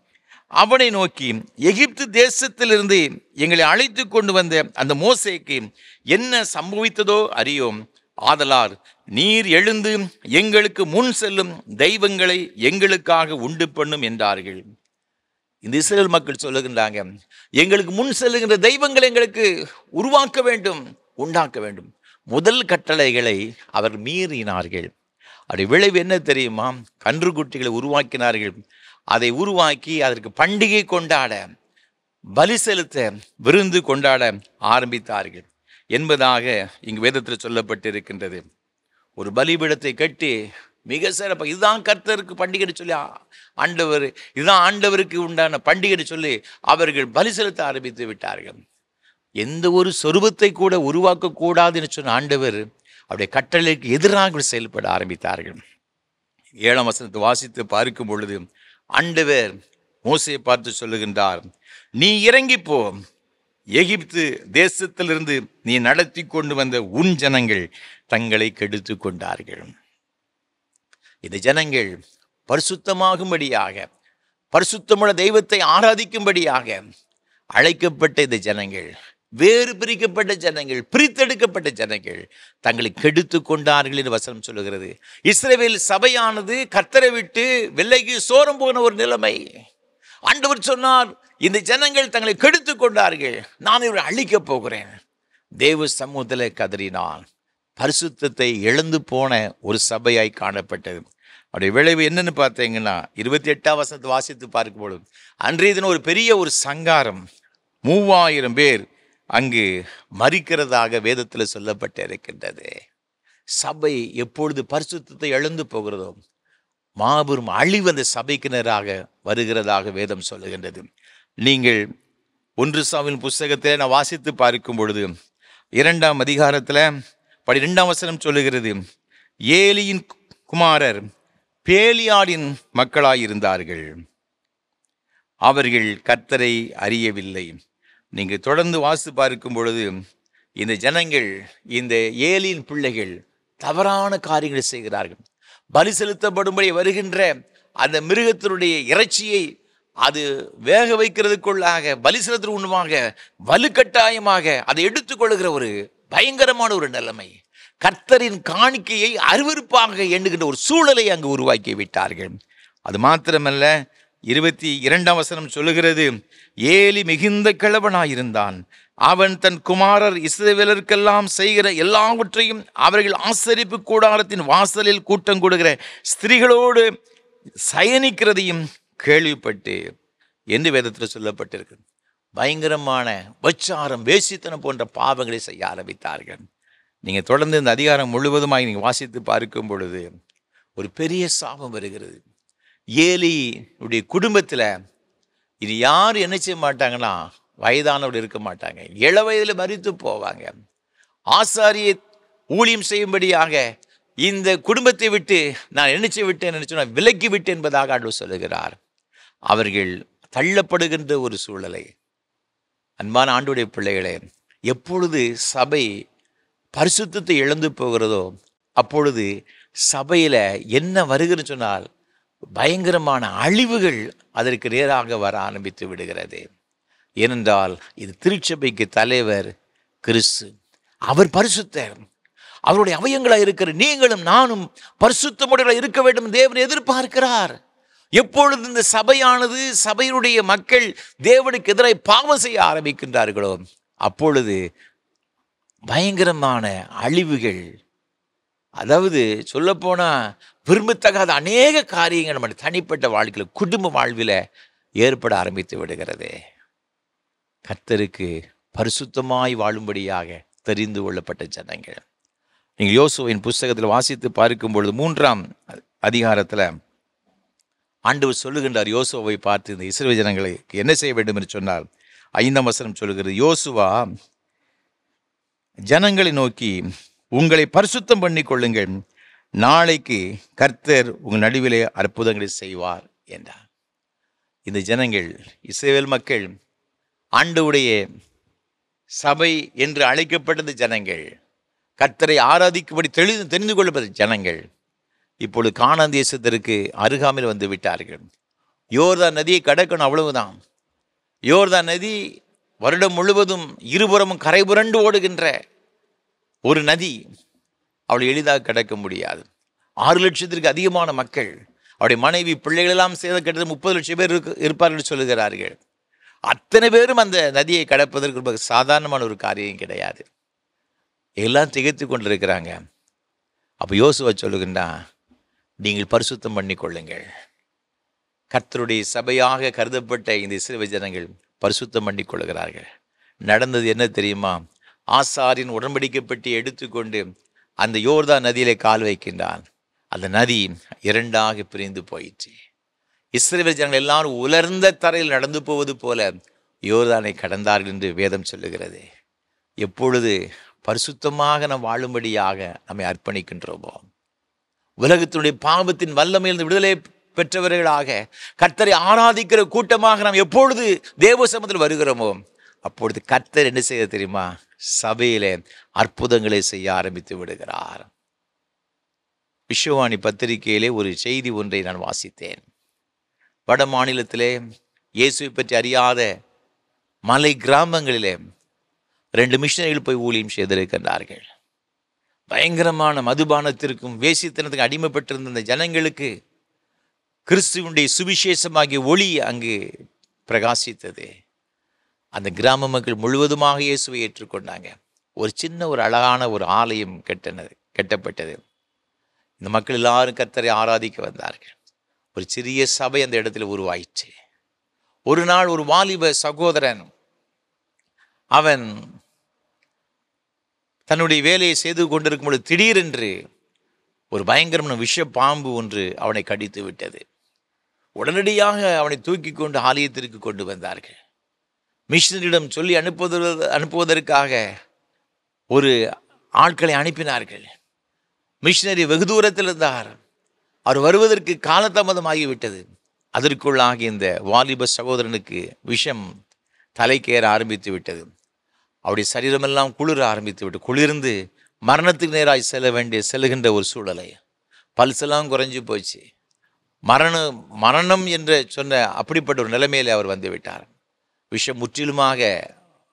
அவனை நோக்கி, எகிப்து தேசத்திலிருந்து எங்களை அழைத்து கொண்டு வந்த அந்த மோசேக்கு என்ன சம்பவித்ததோ அறியோம், ஆதலால் நீர் எழுந்து எங்களுக்கு முன் செல்லும் தெய்வங்களை எங்களுக்காக உண்டு பண்ணும் என்றார்கள். இந்த இஸ்ரவேல் மக்கள் சொல்லுகின்றாங்க, எங்களுக்கு முன் செல்லுகின்ற தெய்வங்களை எங்களுக்கு உருவாக்க வேண்டும், உண்டாக்க வேண்டும். முதல் கட்டளைகளை அவர் மீறினார்கள். அப்படி விளைவு என்ன தெரியுமா? கன்றுக்குட்டிகளை உருவாக்கினார்கள். அதை உருவாக்கி அதற்கு பண்டிகை கொண்டாட, பலி செலுத்த, விருந்து கொண்டாட ஆரம்பித்தார்கள் என்பதாக இங்கு வேதத்தில் சொல்லப்பட்டிருக்கின்றது. ஒரு பலிபீடத்தை கட்டி மிக சிறப்பாக, இதுதான் கர்த்தருக்கு பண்டிகை சொல்லி ஆண்டவர், இதுதான் ஆண்டவருக்கு உண்டான பண்டிகை சொல்லி அவர்கள் பலி செலுத்த ஆரம்பித்து விட்டார்கள். எந்த ஒரு சொரூபத்தை கூட உருவாக்கக்கூடாது என்று சொன்ன ஆண்டவர் அவருடைய கட்டளைக்கு எதிராக செயல்பட ஆரம்பித்தார்கள். 7ஆம் வசனத்தை வாசித்து பார்க்கும் பொழுது ஆண்டவர் மோசேயை பார்த்து சொல்லுகின்றார், நீ இறங்கி போ, எகிப்து தேசத்திலிருந்து நீ நடத்தி கொண்டு வந்த உன் ஜனங்கள் தங்களை கெடுத்து கொண்டார்கள். இந்த ஜனங்கள் பரிசுத்தமாகும்படியாக, பரிசுத்தமுள்ள தெய்வத்தை ஆராதிக்கும்படியாக அழைக்கப்பட்ட இந்த ஜனங்கள், வேறு பிரிக்கப்பட்ட ஜனங்கள், பிரித்தெடுக்கப்பட்ட ஜனங்கள் தங்களை கெடுத்து கொண்டார்கள் என்று வசனம் சொல்லுகிறது. இஸ்ரவேல் சபையானது கர்த்தரை விட்டு விலகி சோரம் போன ஒரு நிலைமை. ஆண்டவர் சொன்னார், இந்த ஜனங்கள் தங்களை கெடுத்து கொண்டார்கள், நான் இவரை அழிக்கப் போகிறேன். தேவ சமூகத்தில் கதறினான். பரிசுத்தத்தை இழந்து போன ஒரு சபையாய் காணப்பட்டது. அவருடைய விளைவு என்னன்னு பார்த்தீங்கன்னா 28ஆம் வசனத்தை வாசித்து பார்க்கும்போது, அன்றைய தினம் ஒரு பெரிய ஒரு சங்காரம், 3000 பேர் அங்கு மரிக்கிறதாக வேதத்தில் சொல்லப்பட்டு இருக்கின்றது. சபை எப்பொழுது பரிசுத்தத்தை இழந்து போகிறதோ மாபெரும் அழிவு அந்த சபைக்கினராக வருகிறதாக வேதம் சொல்லுகின்றது. நீங்கள் 1 சாமுவேல் புஸ்தகத்தில் நான் வாசித்து பார்க்கும் பொழுது 2ஆம் அதிகாரத்தில் 12ஆம் வசனம் சொல்லுகிறது, ஏலியின் குமாரர் பேலியாடின் மக்களாயிருந்தார்கள், அவர்கள் கர்த்தரை அறியவில்லை. நீங்கள் தொடர்ந்து வாசித்து பார்க்கும் பொழுது இந்த ஜனங்கள், இந்த ஏலியின் பிள்ளைகள் தவறான காரியங்களை செய்கிறார்கள். பலி செலுத்தப்படும்படி வருகின்ற அந்த மிருகத்தினுடைய இறைச்சியை அது வேக வைக்கிறதுக்குள்ளாக பலி செலுத்துற உண்மையாக வலுக்கட்டாயமாக அதை எடுத்துக்கொள்கிற ஒரு பயங்கரமான ஒரு நிலைமை, கர்த்தரின் காணிக்கையை அருவருப்பாக எண்ணுகின்ற ஒரு சூழலை அங்கு உருவாக்கி விட்டார்கள். அது மாத்திரமல்ல, 22ஆம் வசனம் சொல்லுகிறது, ஏலி மிகுந்த கிழவனாயிருந்தான். அவன் தன் குமாரர் இஸ்ரவேலருக்கெல்லாம் செய்கிற எல்லாவற்றையும் அவர்கள் ஆசரிப்பு கூடாரத்தின் வாசலில் கூட்டம் கூடுகிற ஸ்திரீகளோடு சயனிக்கிறதையும் கேள்விப்பட்டு என்று வேதத்தில் சொல்லப்பட்டிருக்கு. பயங்கரமான வச்சாரம், வேசித்தனம் போன்ற பாவங்களை செய்ய ஆரம்பித்தார்கள். நீங்கள் தொடர்ந்து இந்த அதிகாரம் முழுவதுமாக நீங்கள் வாசித்து பார்க்கும் பொழுது ஒரு பெரிய சாபம் வருகிறது. ஏலியுடைய குடும்பத்தில் இது யார் என்ன செய்ய மாட்டாங்கன்னா, வயதானவர் இருக்க மாட்டாங்க, இள வயதில் மரித்து போவாங்க. ஆசாரியை ஊழியம் செய்யும்படியாக இந்த குடும்பத்தை விட்டு நான் நினைச்சு விட்டேன், நினைச்சு விலக்கி விட்டேன் என்பதாக ஆண்டவர் சொல்லுகிறார். அவர்கள் தள்ளப்படுகின்ற ஒரு சூழலை. அன்பான ஆண்டவருடைய பிள்ளைகளே, எப்பொழுது சபை பரிசுத்தத்தை இழந்து போகிறதோ அப்பொழுது சபையில் என்ன வருகிறது சொன்னால் பயங்கரமான அழிவுகள் அதற்கு நேராக வர ஆரம்பித்து விடுகிறது. ஏனென்றால் இது திருச்சபைக்கு தலைவர் கிறிஸ்து, அவர் பரிசுத்தர். அவருடைய அவயங்களாக இருக்கிற நீங்களும் நானும் பரிசுத்தமுடையவர்களாக இருக்க வேண்டும் தேவன் எதிர்பார்க்கிறார். எப்பொழுது இந்த சபையானது, சபையினுடைய மக்கள் தேவனுக்கு எதிராக பாவம் செய்ய ஆரம்பிக்கின்றார்களோ அப்பொழுது பயங்கரமான அழிவுகள், அதாவது சொல்லப்போனால் விரும்பத்தகாத அநேக காரியங்கள் நம்ம தனிப்பட்ட வாழ்க்கையில், குடும்ப வாழ்வில் ஏற்பட ஆரம்பித்து விடுகிறது. கர்த்தருக்கு பரிசுத்தமாய் வாழும்படியாக தெரிந்து கொள்ளப்பட்ட ஜனங்கள். நீங்கள் யோசுவின் புஸ்தகத்தில் வாசித்து பார்க்கும் பொழுது 3ஆம் அதிகாரத்தில் ஆண்டவர் சொல்லுகின்றார், யோசுவை பார்த்து இந்த இஸ்ரவேல் ஜனங்களுக்கு என்ன செய்ய வேண்டும் என்று சொன்னார். 5ஆம் வசனம் சொல்லுகிறது, யோசுவா ஜனங்களை நோக்கி, உங்களை பரிசுத்தம் பண்ணி கொள்ளுங்கள், நாளைக்கு கர்த்தர் உங்கள் நடுவிலே அற்புதங்களை செய்வார் என்றார். இந்த ஜனங்கள், இஸ்ரவேல் மக்கள், ஆண்டவருடைய சபை என்று அழைக்கப்பட்டது ஜனங்கள், கர்த்தரை ஆராதிக்கும்படி தெரிந்து கொள்ளப்பட்ட ஜனங்கள் இப்பொழுது கானான் தேசத்திற்கு அருகாமையில் வந்து விட்டார்கள். யோர்தான் நதியை கடக்கணும், அவ்வளவுதான். யோர்தான் நதி வருடம் முழுவதும் இருபுறமும் கரை புரண்டு ஓடுகின்ற ஒரு நதி. அவளை எளிதாக கடக்க முடியாது. 6 லட்சத்திற்கு அதிகமான மக்கள், அவருடைய மனைவி பிள்ளைகளெல்லாம் சேர்ந்த கிட்டத்தட்ட 30 லட்சம் பேர் இருப்பார்கள் சொல்லுகிறார்கள். அத்தனை பேரும் அந்த நதியை கடப்பதற்கு சாதாரணமான ஒரு காரியம் கிடையாது. எல்லாம் திகைத்து கொண்டிருக்கிறாங்க. அப்போ யோசுவா சொல்லுகின்றா, நீங்கள் பரிசுத்தம் பண்ணி கொள்ளுங்கள். கர்த்தருடைய சபையாக கருதப்பட்ட இந்த இஸ்ரவேல் ஜனங்கள் பரிசுத்தம் பண்ணி கொள்கிறார்கள். நடந்தது என்ன தெரியுமா? ஆசாரின் உடன்படிக்கை பெட்டி எடுத்துக்கொண்டு அந்த யோர்தான் நதியிலே கால் வைக்கின்றான். அந்த நதி 2ஆக பிரிந்து போயிற்று. இஸ்ரவேல் ஜனங்கள் எல்லாரும் உலர்ந்த தரையில் நடந்து போவது போல யோர்தானை கடந்தார்கள் என்று வேதம் சொல்லுகிறது. எப்பொழுது பரிசுத்தமாக நாம் வாழும்படியாக நம்மை அர்ப்பணிக்கின்றோமோ, உலகத்தினுடைய பாவத்தின் வல்லமையிலிருந்து விடுதலை பெற்றவர்களாக கர்த்தரை ஆராதிக்கிற கூட்டமாக நாம் எப்பொழுது தேவ சமூகத்தில் வருகிறோமோ அப்பொழுது கர்த்தர் என்ன செய்ய தெரியுமா? சபையிலே அற்புதங்களை செய்ய ஆரம்பித்து விடுகிறார். விஸ்வவாணி பத்திரிகையிலே ஒரு செய்தி ஒன்றை நான் வாசித்தேன். வட மாநிலத்திலே இயேசுவை பற்றி அறியாத மலை கிராமங்களிலே 2 மிஷனரிகள் போய் ஊழியம் செய்திருக்கின்றார்கள். பயங்கரமான மதுபானத்திற்கும் வேசித்தனத்துக்கும் அடிமைப்பட்டிருந்த இந்த ஜனங்களுக்கு கிறிஸ்துவனுடைய சுவிசேஷமாகிய ஒளி அங்கு பிரகாசித்தது. அந்த கிராம மக்கள் முழுவதுமாக இயேசுவை ஏற்றுக்கொண்டாங்க. ஒரு சின்ன ஒரு அழகான ஒரு ஆலயம் கட்டப்பட்டது. இந்த மக்கள் எல்லாரும் கர்த்தரை ஆராதிக்க வந்தார்கள். ஒரு சிறிய சபை அந்த இடத்துல உருவாயிற்று. ஒரு நாள் ஒரு வாலிப சகோதரன், அவன் தன்னுடைய வேலையை செய்து கொண்டிருக்கும் பொழுது திடீரென்று ஒரு பயங்கரமான விஷ பாம்பு ஒன்று அவனை கடித்து விட்டது. உடனடியாக அவனை தூக்கி கொண்டு ஆலயத்திற்கு கொண்டு வந்தார்கள். மிஷனரியிடம் சொல்லி அனுப்புவதற்காக ஒரு ஆட்களை அனுப்பினார்கள். மிஷனரி வெகு தூரத்தில் இருந்தார். அவர் வருவதற்கு காலதாமதமாகிவிட்டது. அதற்குள்ளாக இந்த வாலிப சகோதரனுக்கு விஷம் தலைக்கேற ஆரம்பித்து விட்டது. அவருடைய சரீரமெல்லாம் குளிர ஆரம்பித்து விட்டு, குளிர்ந்து மரணத்துக்கு நேராய் செல்லுகின்ற ஒரு சூழலை, பல்செல்லாம் குறைஞ்சி போச்சு, மரணம் என்று சொன்ன அப்படிப்பட்ட ஒரு நிலைமையிலே அவர் வந்து விட்டார். விஷம்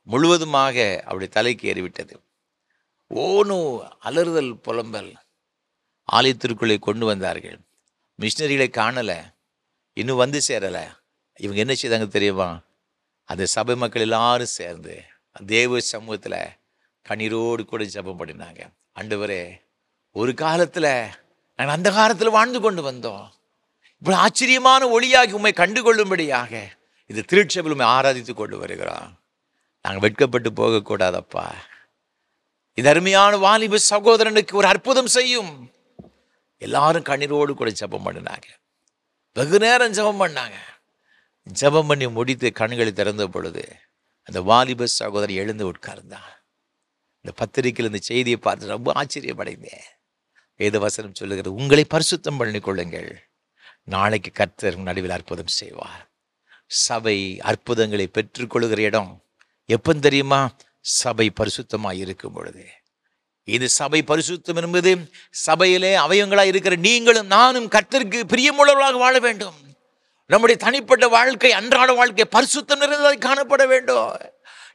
முழுவதுமாக அவருடைய தலைக்கு ஏறிவிட்டது. ஓனு அலறுதல் புலம்பல். ஆலயத்திற்குள்ளே கொண்டு வந்தார்கள். மிஷினரிகளை காணலை, இன்னும் வந்து சேரலை. இவங்க என்ன செய்தாங்க தெரியுமா? அந்த சபை மக்கள் எல்லாரும் சேர்ந்து தேவ சமூகத்தில் கண்ணீரோடு கூட ஜெபம் பண்ணினாங்க. ஆண்டவரே, ஒரு காலத்தில் நாங்கள் அந்த காலத்தில் வாழ்ந்து கொண்டு வந்தோம், இவ்வளோ ஆச்சரியமான ஒளியாகி உண்மை கண்டுகொள்ளும்படியாக இது திருச்சபையில் உண்மை ஆராதித்து கொண்டு வருகிறோம். நாங்கள் வெட்கப்பட்டு போகக்கூடாதப்பா. இது அருமையான வாலிப சகோதரனுக்கு ஒரு அற்புதம் செய்யும். எல்லாரும் கண்ணீரோடு கூட ஜெபம் பண்ணினாங்க. வெகு நேரம் ஜெபம் பண்ணாங்க. ஜெபம் பண்ணி முடித்து கண்களை திறந்த பொழுது அந்த வாலிப சகோதரன் எழுந்து உட்கார்ந்தான். இந்த பத்திரிகையில் இந்த செய்தியை பார்த்து ரொம்ப ஆச்சரியப்படைந்தேன். வேத வசனம் சொல்லுகிறது, உங்களை பரிசுத்தம் பண்ணிக் கொள்ளுங்கள், நாளைக்கு கர்த்தர் நடுவில் அற்புதம் செய்வார். சபை அற்புதங்களை பெற்றுக்கொள்ளுகிற இடம் எப்போ தெரியுமா? சபை பரிசுத்தமாக இருக்கும் பொழுது. இது சபை பரிசுத்தம் என்பது சபையிலே அவயங்களாக இருக்கிற நீங்களும் நானும் கர்த்தருக்கு பிரியமுள்ளவர்களாக வாழ வேண்டும். நம்முடைய தனிப்பட்ட வாழ்க்கை, அன்றாட வாழ்க்கை பரிசுத்தம் நிறைந்ததாக காணப்பட வேண்டும்.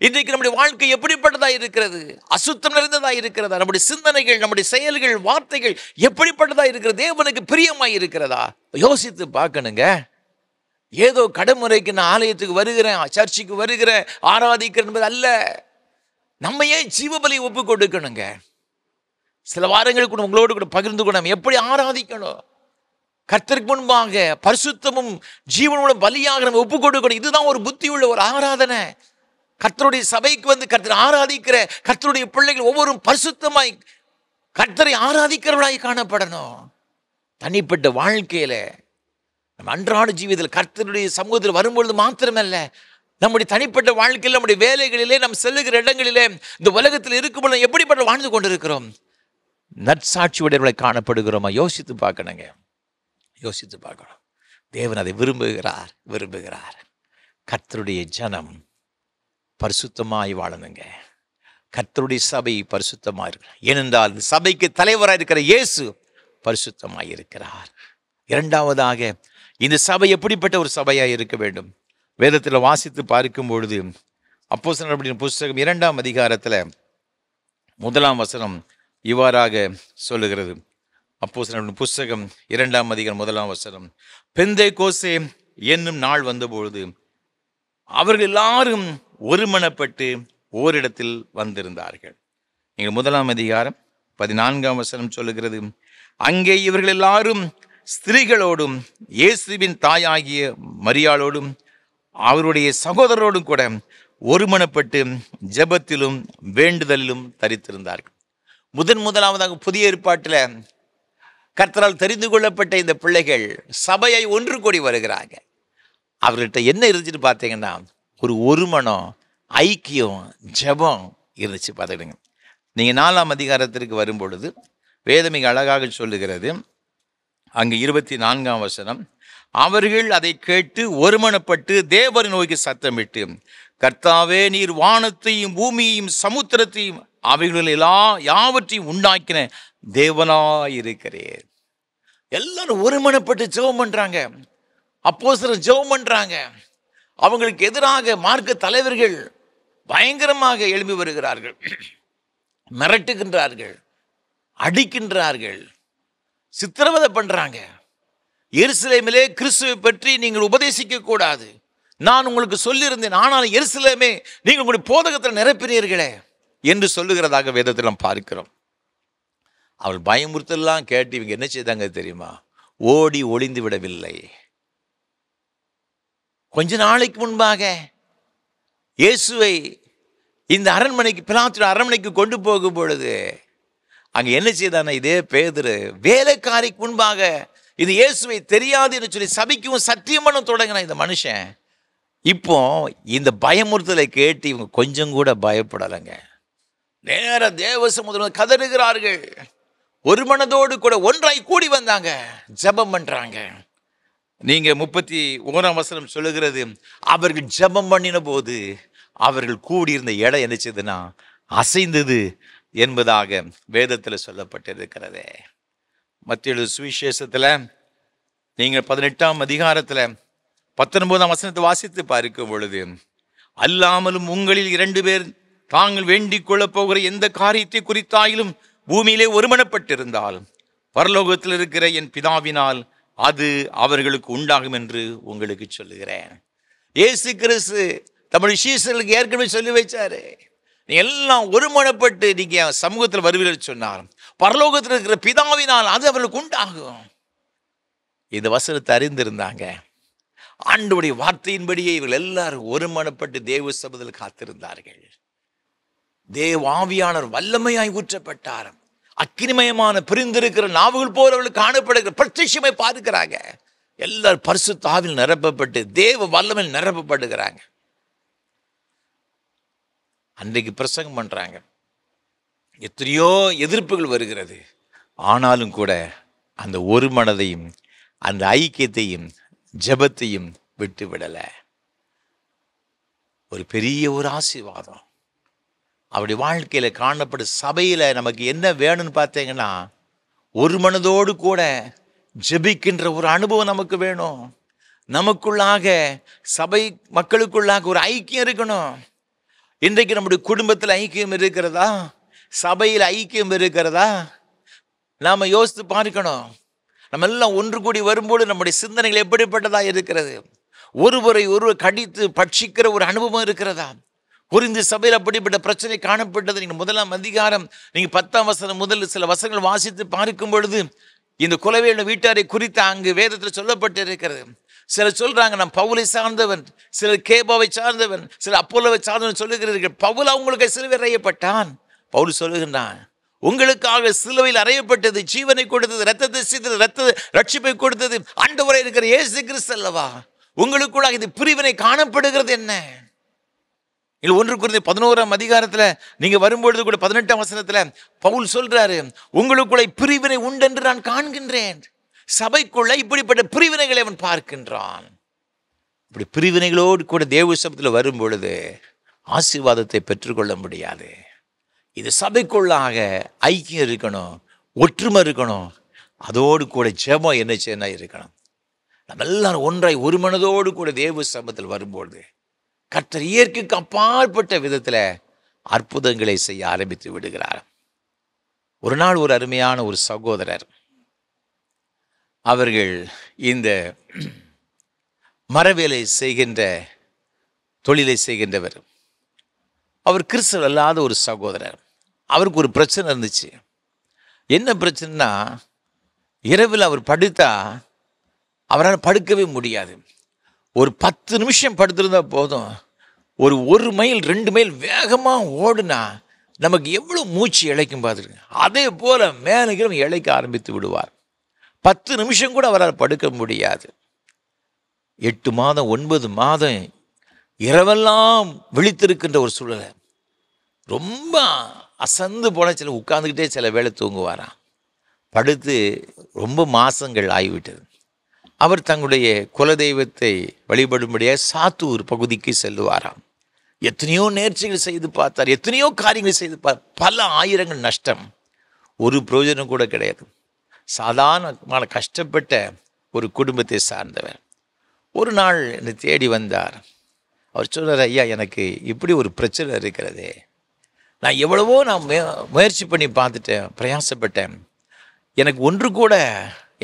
இன்றைக்கு நம்முடைய வாழ்க்கை எப்படிப்பட்டதா இருக்கிறது? அசுத்தம் நிறைந்ததா இருக்கிறதா? நம்முடைய சிந்தனைகள், நம்முடைய செயல்கள், வார்த்தைகள் எப்படிப்பட்டதா இருக்கிறது? தேவனுக்கு பிரியமாய் இருக்கிறதா? யோசித்து பார்க்கணுங்க. ஏதோ கடைமுறைக்கு நான் ஆலயத்துக்கு வருகிறேன், சர்ச்சுக்கு வருகிறேன், ஆராதிக்கிறேன் என்பது அல்ல. நம்மையே ஜீவபலி ஒப்பு கொடுக்கணுங்க. சில வாரங்களுக்கு உங்களோடு கூட பகிர்ந்து கூட நம்ம எப்படி ஆராதிக்கணும், கர்த்தருக்கு முன்பாக பரிசுத்தமும் ஜீவனும் பலியாக நம்ம ஒப்பு கொடுக்கணும். இதுதான் ஒரு புத்தி உள்ள ஒரு ஆராதனை. கர்த்தருடைய சபைக்கு வந்து கர்த்தரை ஆராதிக்கிற கர்த்தருடைய பிள்ளைகள் ஒவ்வொரு பரிசுத்தமாய் கர்த்தரை ஆராதிக்கிறவர்களாய் காணப்படணும். தனிப்பட்ட வாழ்க்கையில நம்ம அன்றாட ஜீவிதத்தில் கர்த்தருடைய சமூகத்தில் வரும்பொழுது மாத்திரமல்ல, நம்முடைய தனிப்பட்ட வாழ்க்கையில், நம்முடைய வேலைகளிலே, நம்ம செல்லுகிற இடங்களிலே, இந்த உலகத்தில் இருக்கும்போது எப்படிப்பட்ட வாழ்ந்து கொண்டிருக்கிறோம்? நற்சாட்சி உடையவர்களை காணப்படுகிறோமா? யோசித்து பார்க்கணுங்க. யோசித்து பார்க்கணும். தேவன் அதை விரும்புகிறார். கர்த்தருடைய ஜனம் பரிசுத்தமாய் வாழணுங்க. கர்த்தருடைய சபை பரிசுத்தமாக இருக்கிறார். ஏனென்றால் இந்த சபைக்கு தலைவராக இருக்கிற இயேசு பரிசுத்தமாய் இருக்கிறார். இரண்டாவதாக, இந்த சபை எப்படிப்பட்ட ஒரு சபையாக இருக்க வேண்டும்? வேதத்தில் வாசித்து பார்க்கும் பொழுது அப்போஸ்தலர் நடபடிகளின் புஸ்தகம் 2ஆம் அதிகாரத்தில் 1ஆம் வசனம் இவ்வாறாக சொல்லுகிறது. அப்போஸ்தலர் புஸ்தகம் 2ஆம் அதிகாரம் 1ஆம் வசனம், பெந்தேகோஸ்தே என்னும் நாள் வந்தபொழுது அவர்கள் எல்லாரும் ஒருமனப்பட்டு ஓரிடத்தில் வந்திருந்தார்கள். நீங்கள் 1ஆம் அதிகாரம் 14ஆம் வசனம் சொல்லுகிறது, அங்கே இவர்கள் எல்லாரும் ஸ்திரீகளோடும் இயேசுவின் தாயாகிய மரியாளோடும் அவருடைய சகோதரரோடும் கூட ஒருமனப்பட்டு ஜெபத்திலும் வேண்டுதலிலும் தரித்திருந்தார்கள். முதலாவதாக புதிய ஏற்பாட்டில் கர்த்தரால் தெரிந்து கொள்ளப்பட்ட இந்த பிள்ளைகள் சபையை ஒன்று கூடி வருகிறாங்க. அவர்கிட்ட என்ன இருந்துச்சுன்னு பார்த்தீங்கன்னா, ஒரு மனம், ஐக்கியம், ஜெபம் இருந்துச்சு. பார்த்துக்கிடுங்க. நீங்கள் 4ஆம் அதிகாரத்திற்கு வரும் பொழுது வேதம் மிக அழகாக சொல்லுகிறது. அங்கு 24ஆம் வசனம், அவர்கள் அதை கேட்டு ஒருமனப்பட்டு தேவரை நோக்கி சத்தமிட்டு, கர்த்தாவே, நீர் வானத்தையும் பூமியையும் சமுத்திரத்தையும் அவைகளில் யாவற்றையும் உண்டாக்கின தேவனாயிருக்கிறேன். எல்லாரும் ஒருமனப்பட்டு ஜெபம் பண்றாங்க. அப்போஸ்தலர் ஜெபம் பண்றாங்க. அவங்களுக்கு எதிராக மார்க்க தலைவர்கள் பயங்கரமாக எழும்பி வருகிறார்கள், மிரட்டுகின்றார்கள், அடிக்கின்றார்கள், சித்திரவதை பண்றாங்க. எருசலேமிலே கிறிஸ்துவை பற்றி நீங்கள் உபதேசிக்க கூடாது, நான் உங்களுக்கு சொல்லியிருந்தேன், ஆனால் எருசலேமே நீங்கள் உங்களுடைய போதகத்தில் நிரப்பினீர்களே என்று சொல்லுகிறதாக வேதத்தில் நாம் பார்க்கிறோம். அவள் பயமுறுத்தலாம் கேட்டு இவங்க என்ன செய்தாங்க தெரியுமா? ஓடி ஒளிந்து விடவில்லை. கொஞ்ச நாளைக்கு முன்பாக இயேசுவை இந்த அரண்மனைக்கு, பிலாத்துடைய அரண்மனைக்கு கொண்டு போகும் பொழுது அங்க என்ன செய்தான இதே பேதுரு வேலைக்காரிக்கு முன்பாக இது இயேசுவை தெரியாது என்று சொல்லி சபிக்கவும் சத்தியம் பண்ண தொடங்கின இந்த மனுஷன். இப்போ இந்த பயமுறுத்தலை கேட்டு இவங்க கொஞ்சம் கூட பயப்படலைங்க. நேர தேவ சமூகத்தில் கதறுகிறார்கள். ஒரு மனதோடு கூட ஒன்றாய் கூடி வந்தாங்க, ஜெபம் பண்றாங்க. நீங்க 31ஆம் வசனம் சொல்லுகிறது, அவர்கள் ஜெபம் பண்ணின போது அவர்கள் கூடியிருந்த இடம் என்ன செய்ததுன்னா அசைந்தது என்பதாக வேதத்தில் சொல்லப்பட்டிருக்கிறது. மத்தேயு சுவிசேஷத்தில் நீங்கள் 18ஆம் அதிகாரத்தில் 19ஆம் வசனத்தை வாசித்து பார்க்கும் பொழுது, அல்லாமலும் உங்களில் 2 பேர் தாங்கள் வேண்டிக் கொள்ளப் போகிற எந்த காரியத்தை குறித்தாயிலும் பூமியிலே ஒருமனப்பட்டிருந்தால் பரலோகத்தில் இருக்கிற என் பிதாவினால் அது அவர்களுக்கு உண்டாகும் என்று உங்களுக்கு சொல்லுகிறேன். இயேசு கிறிஸ்து தம்முடைய சீசர்களுக்கு ஏற்கனவே சொல்லி வச்சாரு, நீ எல்லாம் ஒருமனப்பட்டு நீங்க சமூகத்தில் வருவீர்கள் சொன்னார். பரலோகத்தில் இருக்கிற பிதாவினால் அது அவர்களுக்கு உண்டாகும். இந்த வசனத்தை அறிந்திருந்தாங்க. ஆண்டவருடைய வார்த்தையின்படியே இவர்கள் எல்லாரும் ஒருமனப்பட்டு தேவ சபையில் காத்திருந்தார்கள். தேவ ஆவியானவர் வல்லமையாய் ஊற்றப்பட்டார். அக்கினிமயமான பிரிந்திருக்கிற நாவுகள் போல அவர்களுக்கு காணப்படுகிற பிரத்யட்சமை பார்க்கிறாங்க. எல்லாரும் பரிசுத்த ஆவியில் நிரப்பப்பட்டு தேவ வல்லமையில் நிரப்பப்படுகிறாங்க. அன்றைக்கு பிரசங்கம் பண்றாங்க. எத்தனையோ எதிர்ப்புகள் வருகிறது. ஆனாலும் கூட அந்த ஒரு மனதையும் அந்த ஐக்கியத்தையும் ஜெபத்தையும் விட்டு விடல. ஒரு பெரிய ஒரு ஆசீர்வாதம் அவருடைய வாழ்க்கையில காணப்படும். சபையில நமக்கு என்ன வேணும்னு பார்த்தீங்கன்னா, ஒரு மனதோடு கூட ஜெபிக்கின்ற ஒரு அனுபவம் நமக்கு வேணும். நமக்குள்ளாக சபை மக்களுக்குள்ளாக ஒரு ஐக்கியம் இருக்கணும். இன்றைக்கு நம்முடைய குடும்பத்தில் ஐக்கியம் இருக்கிறதா? சபையில் ஐக்கியம் இருக்கிறதா? நாம யோசித்து பார்க்கணும். நம்ம எல்லாம் ஒன்று கூடி வரும்போது நம்முடைய சிந்தனைகள் எப்படிப்பட்டதா இருக்கிறது? ஒருவரை ஒருவர் கடித்து பட்சிக்கிற ஒரு அனுபவம் இருக்கிறதா? குறிந்து சபையில் அப்படிப்பட்ட பிரச்சனை காணப்பட்டது. நீங்கள் 1ஆம் அதிகாரம் நீங்கள் 10ஆம் வசனம் முதல் சில வசனங்கள் வாசித்து பார்க்கும் பொழுது இந்த குலவேல வீட்டாரை குறித்து அங்கு வேதத்தில் சொல்லப்பட்டு இருக்கிறது. சிலர் சொல்றாங்க, நான் பவுலை சார்ந்தவன், சிலர் கேபாவை சார்ந்தவன், சிலர் அப்போலோவை சார்ந்தவன் சொல்லுகிறீர்கள். பவுல் அவங்களுக்கு சிலுவையில் அறையப்பட்டான். பவுல் சொல்லுகின்றான், உங்களுக்காக சிலுவையில் அறையப்பட்டது, ஜீவனை கொடுத்தது, ரத்தத்தை சிந்தது, ரத்த ரட்சிப்பை கொடுத்தது ஆண்டவராய் இருக்கிற இயேசு கிறிஸ்து அல்லவா? உங்களுக்குள்ளாக இது பிரிவினை காணப்படுகிறது என்ன? இல்லை 1 கொரிந்தியர் 11ஆம் அதிகாரத்தில் நீங்க வரும்பொழுது கூட 18ஆம் வசனத்துல பவுல் சொல்றாரு, உங்களுக்குள்ள பிரிவினை உண்டென்று நான் காண்கின்றேன். சபைக்குள்ள இப்படிப்பட்ட பிரிவினைகளை அவன் பார்க்கின்றான். இப்படி பிரிவினைகளோடு கூட தேவ சபையில் வரும் பொழுது ஆசீர்வாதத்தை பெற்றுக்கொள்ள முடியாது. இது சபைக்குள்ளாக ஐக்கியம் இருக்கணும், ஒற்றுமை இருக்கணும். அதோடு கூட ஜெபம் என்ன செய்யணும் இருக்கணும். நம்ம எல்லாரும் ஒன்றாய் ஒரு மனதோடு கூட தேவ சபையில் வரும்பொழுது கர்த்தர் இயற்கைக்கு அப்பாற்பட்ட விதத்தில் அற்புதங்களை செய்ய ஆரம்பித்து விடுகிறார். ஒரு நாள் ஒரு அருமையான ஒரு சகோதரர், அவர்கள் இந்த மரவேலை செய்கின்ற தொழிலை செய்கின்றவர். அவர் கிறிஸ்தவர் அல்லாத ஒரு சகோதரர். அவருக்கு ஒரு பிரச்சனை இருந்துச்சு. என்ன பிரச்சனைனா, இரவில் அவர் படுத்தா அவரால் படுக்கவே முடியாது. ஒரு 10 நிமிஷம் படுத்திருந்தா போதும், ஒரு மைல் 2 மைல் வேகமாக ஓடுனா நமக்கு எவ்வளோ மூச்சு இழைக்கும் பார்த்துருங்க. அதே போல் மேலும் இழைக்க ஆரம்பித்து விடுவார். 10 நிமிஷம் கூட அவரால் படுக்க முடியாது. 8 மாதம் 9 மாதம் இரவெல்லாம் விழித்திருக்கின்ற ஒரு சூழலை. ரொம்ப அசந்து போன சில உட்கார்ந்துக்கிட்டே சில வேளை தூங்குவாராம். படுத்து ரொம்ப மாதங்கள் ஆகிவிட்டது. அவர் தங்களுடைய குலதெய்வத்தை வழிபடும்படியாக சாத்தூர் பகுதிக்கு செல்லுவாராம். எத்தனையோ நேர்ச்சிகள் செய்து பார்த்தார், எத்தனையோ காரியங்கள் செய்து பல ஆயிரங்கள் நஷ்டம், ஒரு பிரயோஜனம் கூட கிடையாது. சாதாரணமான கஷ்டப்பட்ட ஒரு குடும்பத்தை சார்ந்தவர். ஒரு நாள் என்னை தேடி வந்தார். அவர் சொல்றார், ஐயா எனக்கு இப்படி ஒரு பிரச்சனை இருக்கிறது. நான் எவ்வளவோ முயற்சி பண்ணி பார்த்துட்டேன், பிரயாசப்பட்டேன். எனக்கு ஒன்று கூட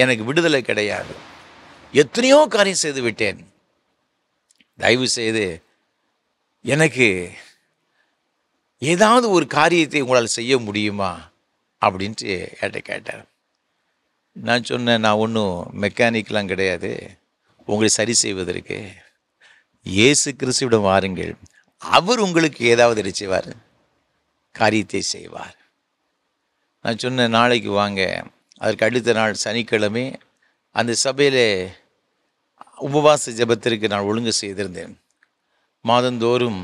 எனக்கு விடுதலை கிடையாது. எத்தனையோ காரியம் செய்து விட்டேன். தயவு செய்து எனக்கு ஏதாவது ஒரு காரியத்தை உங்களால் செய்ய முடியுமா அப்படின்ட்டு என்கிட்ட கேட்டார். நான் சொன்னேன், நான் ஒன்றும் மெக்கானிக்லாம் கிடையாது உங்களை சரி செய்வதற்கு. இயேசு கிறிஸ்துவிடம் வாருங்கள், அவர் உங்களுக்கு ஏதாவது செய்வார், காரியத்தை செய்வார். நான் சொன்னேன், நாளைக்கு வாங்க. அதற்கு அடுத்த நாள் சனிக்கிழமை அந்த சபையில் உபவாச ஜெபத்திற்கு நான் ஒழுங்கு செய்திருந்தேன். மாதந்தோறும்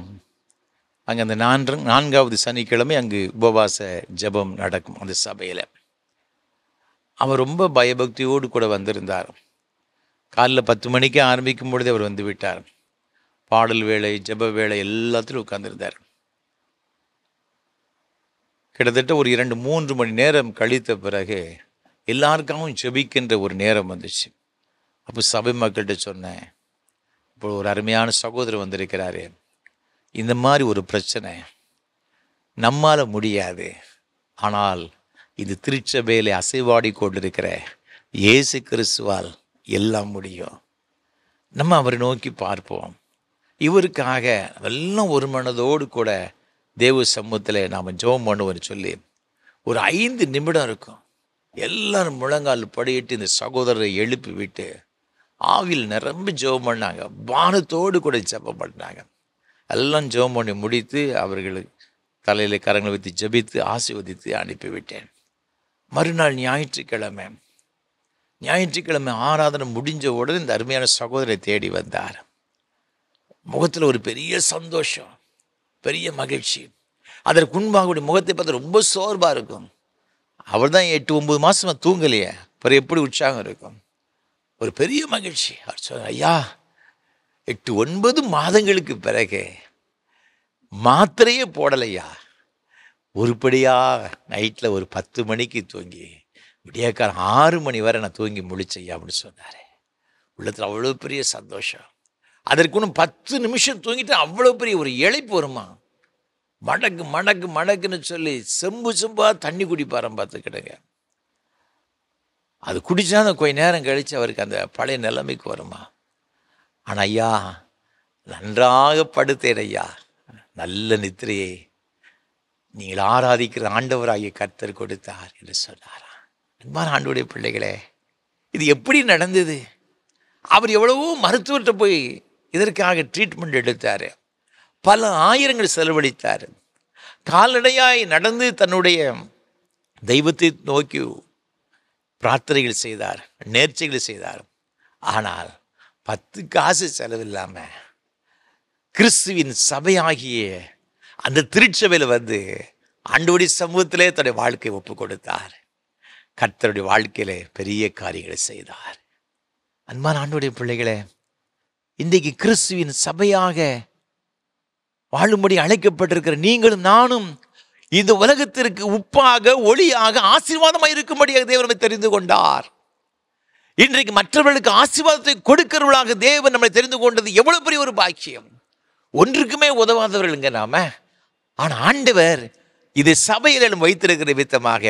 அங்கே அந்த 4வது சனிக்கிழமை அங்கு உபவாச ஜெபம் நடக்கும் அந்த சபையில். அவர் ரொம்ப பயபக்தியோடு கூட வந்திருந்தார். காலைல 10 மணிக்கு ஆரம்பிக்கும் பொழுதே அவர் வந்து விட்டார். பாடல் வேளை, ஜெப வேளை எல்லாத்திலும் உட்கார்ந்துருந்தார். கிட்டத்தட்ட ஒரு 2-3 மணி நேரம் கழித்த பிறகு எல்லாருக்காகவும் ஜெபிக்கின்ற ஒரு நேரம் வந்துச்சு. அப்போ சபை மக்கள்கிட்ட சொன்னேன், இப்போ ஒரு அருமையான சகோதரர் வந்திருக்கிறாரு, இந்த மாதிரி ஒரு பிரச்சனை நம்மால் முடியாது, ஆனால் இது திருச்சபையிலே அசைவாடி கொண்டிருக்கிற இயேசு கிறிஸ்துவால் எல்லாம் முடியும். நம்ம அவரை நோக்கி பார்ப்போம். இவருக்காக எல்லாம் ஒரு மனதோடு கூட தேவ சமூகத்தில் நாம் ஜெபம் பண்ணுவோம்னு சொல்லி ஒரு 5 நிமிடம் இருக்கும். எல்லாரும் முழங்கால் படியிட்டு இந்த சகோதரரை எழுப்பி விட்டு ஆவியில் நிரம்பி ஜெபம் பண்ணாங்க. பானத்தோடு கூட ஜெபம் பண்ணாங்க. எல்லாம் ஜெபம் பண்ணி முடித்து அவர்களுக்கு தலையில் கரங்களை வைத்து ஜெபித்து ஆசீர்வதித்து அனுப்பிவிட்டேன். மறுநாள் ஞாயிற்றுக்கிழமை ஆராதனை முடிஞ்ச உடனே இந்த அருமையான சகோதரரை தேடி வந்தார். முகத்தில் ஒரு பெரிய சந்தோஷம், பெரிய மகிழ்ச்சி. அதற்கு முன்பாக முகத்தை பார்த்து ரொம்ப சோர்வாக இருக்கும். அவர் தான் 8-9 மாதமாக தூங்கலையே, அப்புறம் எப்படி உற்சாகம் இருக்கும்? ஒரு பெரிய மகிழ்ச்சி. அவர் சொன்னார், ஐயா 8-9 மாதங்களுக்கு பிறகு மாத்திரையே போடலையா, உருப்படியாக நைட்டில் ஒரு 10 மணிக்கு தூங்கி விடியக்காலம் 6 மணி வரை நான் தூங்கி முழிச்சையா அப்படின்னு சொன்னார். உள்ளத்தில் அவ்வளோ பெரிய சந்தோஷம். அதற்கு ஒன்று 10 நிமிஷம் தூங்கிட்டு அவ்வளோ பெரிய ஒரு இளைப்பு வருமா, மடக்கு மடக்கு மடக்குன்னு சொல்லி செம்பாக தண்ணி குடிப்பாரம் பார்த்துக்கிடுங்க. அது குடித்தா அந்த கொஞ்ச நேரம் கழித்து அவருக்கு அந்த பழைய நிலைமைக்கு வருமா. ஆனால் ஐயா நன்றாக படுத்தேன் ஐயா, நல்ல நித்திரையை நீங்கள் ஆராதிக்கிற ஆண்டவராகிய கர்த்தர் கொடுத்தார் என்று சொன்னாரா. அன்பான ஆண்டவருடைய பிள்ளைகளே, இது எப்படி நடந்தது? அவர் எவ்வளவோ மருத்துவர்கிட்ட போய் இதற்காக ட்ரீட்மெண்ட் எடுத்தார், பல ஆயிரங்கள் செலவழித்தார், கால்நடையாய் நடந்து தன்னுடைய தெய்வத்தை நோக்கி பிரார்த்தனைகள் செய்தார், நேர்ச்சைகள் செய்தார். ஆனால் 10 காசு செலவில்லாமல் கிறிஸ்துவின் சபையாகிய அந்த திருச்சபையில் வந்து ஆண்டவருடைய சமூகத்திலே தன்னுடைய வாழ்க்கையை ஒப்பு கொடுத்தார். கர்த்தருடைய வாழ்க்கையில பெரிய காரியங்களை செய்தார். அன்பான ஆண்டவருடைய பிள்ளைகளே, இன்றைக்கு கிறிஸ்துவின் சபையாக வாழும்படி அழைக்கப்பட்டிருக்கிற நீங்களும் நானும் இந்த உலகத்திற்கு உப்பாக ஒளியாக ஆசீர்வாதமாக இருக்கும்படியாக தேவன் நம்மை தெரிந்து கொண்டார். இன்றைக்கு மற்றவர்களுக்கு ஆசீர்வாதத்தை கொடுக்கிறவர்களாக தேவன் நம்மை தெரிந்து கொண்டது எவ்வளவு பெரிய ஒரு பாக்கியம். ஒன்றுக்குமே உதவாதவர்களுங்க நாம, ஆனால் ஆண்டவர் இதை சபையில் வைத்திருக்கிற விதமாக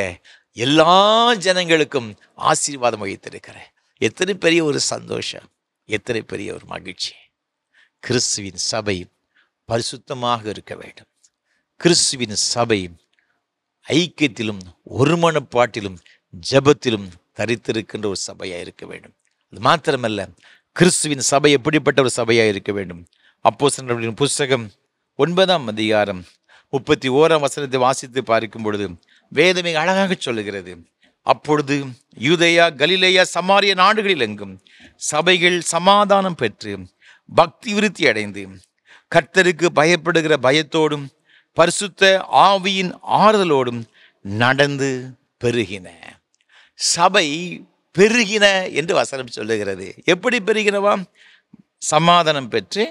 எல்லா ஜனங்களுக்கும் ஆசீர்வாதம் வைத்திருக்கிற எத்தனை பெரிய ஒரு சந்தோஷம், எத்தனை பெரிய ஒரு மகிழ்ச்சி. கிறிஸ்துவின் சபை பரிசுத்தமாக இருக்க வேண்டும். கிறிஸ்துவின் சபை ஐக்கியத்திலும் ஒருமனப்பாட்டிலும் ஜெபத்திலும் தரித்திருக்கின்ற ஒரு சபையாக இருக்க வேண்டும். அது மாத்திரமல்ல, கிறிஸ்துவின் சபை எப்படிப்பட்ட ஒரு சபையாக இருக்க வேண்டும்? அப்போஸ்தலர்களின் புஸ்தகம் 9ஆம் அதிகாரம் 31ஆம் வசனத்தை வாசித்து பார்க்கும் பொழுது வேதம் மிக அழகாக சொல்லுகிறது. அப்பொழுது யூதேயா, கலிலேயா, சமாரிய நாடுகளில் எங்கும் சபைகள் சமாதானம் பெற்று பக்தி விருத்தி அடைந்து கர்த்தருக்கு பயப்படுகிற பயத்தோடும் பரிசுத்த ஆவியின் ஆறுதலோடும் நடந்து பெருகின. சபை பெருகின என்று வசனம் சொல்லுகிறது. எப்படி பெருகினவாம்? சமாதானம் பெற்று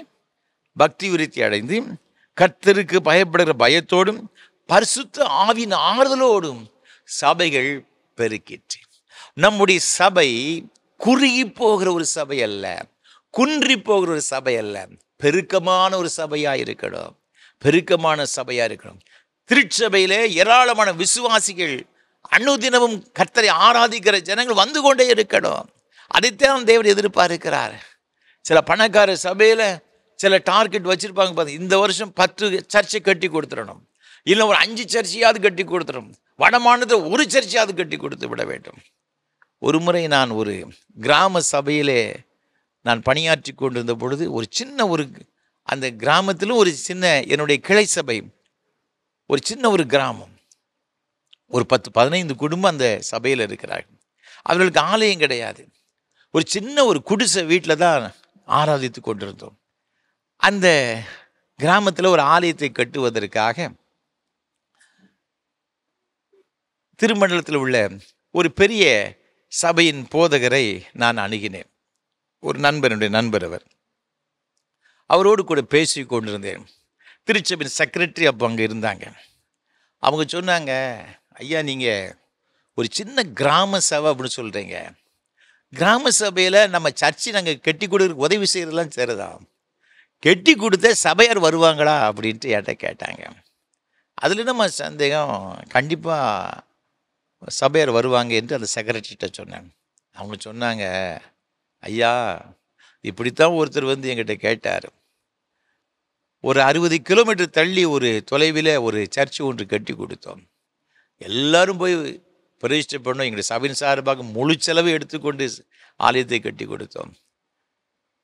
பக்தி விருத்தி அடைந்து கர்த்தருக்கு பயப்படுகிற பயத்தோடும் பரிசுத்த ஆவியின் ஆறுதலோடும் சபைகள் பெருக்கிற்று. நம்முடைய சபை குறுகி போகிற ஒரு சபை அல்ல, குன்றி போகிற ஒரு சபை அல்ல, பெருக்கமான ஒரு சபையா இருக்கணும். பெருக்கமான சபையா இருக்கணும். திருச்சபையிலே ஏராளமான விசுவாசிகள் அனுதினமும் கர்த்தரை ஆராதிக்கிற ஜனங்கள் வந்து கொண்டே இருக்கணும். அதைத்தான் தேவன் எதிர்பார்க்கிறார். சில பணக்கார சபையில சில டார்கெட் வச்சிருப்பாங்க, பார்த்து இந்த வருஷம் 10 சர்ச்சை கட்டி கொடுத்துடணும், இல்லை ஒரு 5 சர்ச்சையாவது கட்டி கொடுத்துடணும், வடமாநிலத்தில் ஒரு சர்ச்சையாவது கட்டி கொடுத்து விட வேண்டும். ஒரு முறை நான் ஒரு கிராம சபையிலே நான் பணியாற்றி கொண்டிருந்த பொழுது ஒரு அந்த கிராமத்திலும் ஒரு சின்ன என்னுடைய கிளை சபை, ஒரு சின்ன ஒரு கிராமம், ஒரு 10-15 குடும்பம் அந்த சபையில் இருக்கிறார்கள். அவர்களுக்கு ஆலயம் கிடையாது. ஒரு சின்ன ஒரு குடிசை வீட்டில் தான் ஆராதித்து கொண்டிருந்தோம். அந்த கிராமத்தில் ஒரு ஆலயத்தை கட்டுவதற்காக திருமண்டலத்தில் உள்ள ஒரு பெரிய சபையின் போதகரை நான் அணுகினேன். ஒரு நண்பனுடைய நண்பர் அவர். அவரோடு கூட பேசி கொண்டிருந்தேன். திருச்சபையின் செக்ரட்டரி அப்போ அங்கே இருந்தாங்க. அவங்க சொன்னாங்க, ஐயா நீங்கள் ஒரு சின்ன கிராம சபை அப்படின்னு சொல்கிறீங்க, கிராம சபையில் நம்ம சர்ச்சு நாங்கள் கட்டி கொடுக்குற உதவி செய்கிறதெல்லாம் சரிதான், கட்டி கொடுத்த சபையார் வருவாங்களா அப்படின்ட்டு என்கிட்ட கேட்டாங்க. அதில் நம்ம சந்தேகம், கண்டிப்பாக சபையார் வருவாங்க என்று அந்த செக்ரட்டரிகிட்ட சொன்னேன். அவங்க சொன்னாங்க, ஐயா இப்படித்தான் ஒருத்தர் வந்து என்கிட்ட கேட்டார். ஒரு 60 கிலோமீட்டர் தள்ளி ஒரு தொலைவில் ஒரு சர்ச்சு ஒன்று கட்டி கொடுத்தோம். எல்லாரும் போய் பிரதிஷ்டை பண்ணோம். எங்களுடைய சபையின் சார்பாக முழு செலவு எடுத்துக்கொண்டு ஆலயத்தை கட்டி கொடுத்தோம்.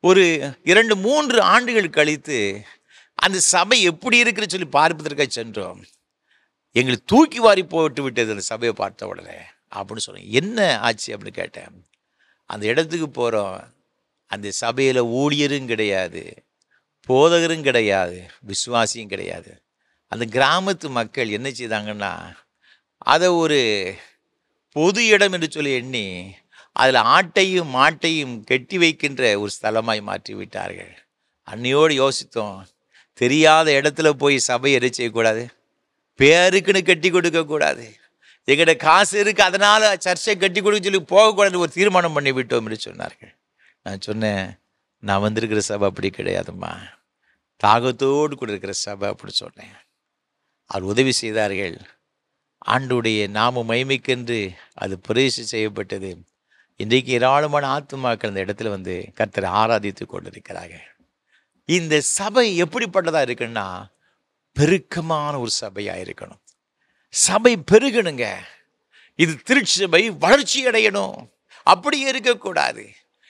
ஒரு 2-3 ஆண்டுகள் கழித்து அந்த சபை எப்படி இருக்குன்னு சொல்லி பார்ப்பதற்காக சென்றோம். எங்களுக்கு தூக்கி வாரி போட்டு விட்டது அந்த சபையை பார்த்த உடனே அப்படின்னு சொன்னேன். என்ன ஆச்சு அப்படின்னு கேட்டேன். அந்த இடத்துக்கு போகிறோம், அந்த சபையில் ஊழியரும் கிடையாது, போதகரும் கிடையாது, விசுவாசியும் கிடையாது. அந்த கிராமத்து மக்கள் என்ன செய்தாங்கன்னா, அதை ஒரு பொது இடம் என்று சொல்லி எண்ணி அதில் ஆட்டையும் மாட்டையும் கட்டி வைக்கின்ற ஒரு ஸ்தலமாய் மாற்றி விட்டார்கள். அன்னையோடு யோசித்தோம், தெரியாத இடத்துல போய் சபையை எடை செய்யக்கூடாது, பேருக்குன்னு கட்டி கொடுக்கக்கூடாது, எங்கிட்ட காசு இருக்குது அதனால் சர்ச்சை கட்டி கொடுக்க சொல்லி போகக்கூடாது ஒரு தீர்மானம் பண்ணி விட்டோம் என்று சொன்னார்கள். நான் சொன்னேன், நான் வந்திருக்கிற சபை அப்படி கிடையாதும்மா, தாகத்தோடு கூட இருக்கிற சபை அப்படி சொன்னேன். அவர் உதவி செய்தார்கள். ஆண்டுடைய நாம மகிமைக்கென்று அது பிரதிஷ்டை செய்யப்பட்டது. இன்றைக்கு ஏராளமான ஆத்துமாக்கள் அந்த இடத்துல வந்து கர்த்தரை ஆராதித்து கொண்டிருக்கிறார்கள். இந்த சபை எப்படிப்பட்டதாக இருக்குன்னா, பெருக்கமான ஒரு சபையாக இருக்கணும். சபை பெருகணுங்க. இது திருச்சபை வளர்ச்சி அடையணும், அப்படியே இருக்கக்கூடாது.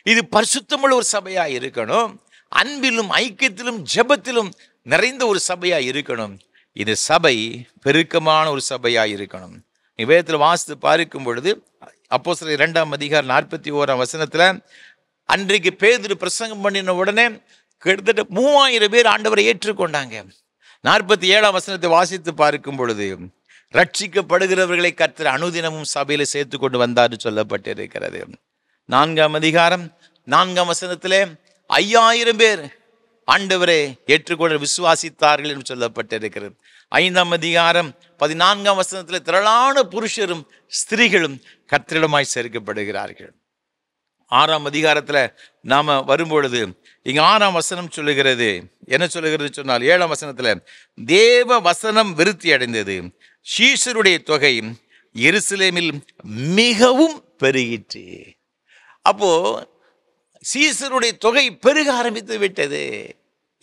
இது பரிசுத்தமுள்ள ஒரு சபையாக இருக்கணும். அன்பிலும் ஐக்கியத்திலும் ஜெபத்திலும் நிறைந்த ஒரு சபையாக இருக்கணும். இது சபை பெருக்கமான ஒரு சபையாக இருக்கணும். வேதத்தில் வாசித்து பார்க்கும் பொழுது அப்போஸ்தலர் 2ஆம் அதிகாரம் 41ஆம் வசனத்தில், அன்றைக்கு பேதுரு பிரசங்கம் பண்ணின உடனே கிட்டத்தட்ட 3000 பேர் ஆண்டவரை ஏற்றுக்கொண்டாங்க. 47ஆம் வசனத்தை வாசித்து பார்க்கும் பொழுது, ரட்சிக்கப்படுகிறவர்களை கர்த்தர் அனுதினமும் சபையில் சேர்த்து கொண்டு வந்தார் சொல்லப்பட்டிருக்கிறது. 4ஆம் அதிகாரம் 4ஆம் வசனத்திலே 5000 பேர் ஆண்டவரை ஏற்றுக்கொண்டு விசுவாசித்தார்கள் என்று சொல்லப்பட்டிருக்கிறது. 5ஆம் அதிகாரம் 14ஆம் வசனத்தில் திரளான புருஷரும் ஸ்திரீகளும் கர்த்தரிடமாய் சேர்க்கப்படுகிறார்கள். 6ஆம் அதிகாரத்தில் நாம் வரும்பொழுது இங்கே 6ஆம் வசனம் சொல்லுகிறது, என்ன சொல்லுகிறது சொன்னால், 7ஆம் வசனத்தில், தேவ வசனம் விருத்தி அடைந்தது, சீஷருடைய தொகை எருசலேமில் மிகவும் பெருகிற்று. அப்போ சீசருடைய தொகை பெருக ஆரம்பித்து விட்டது.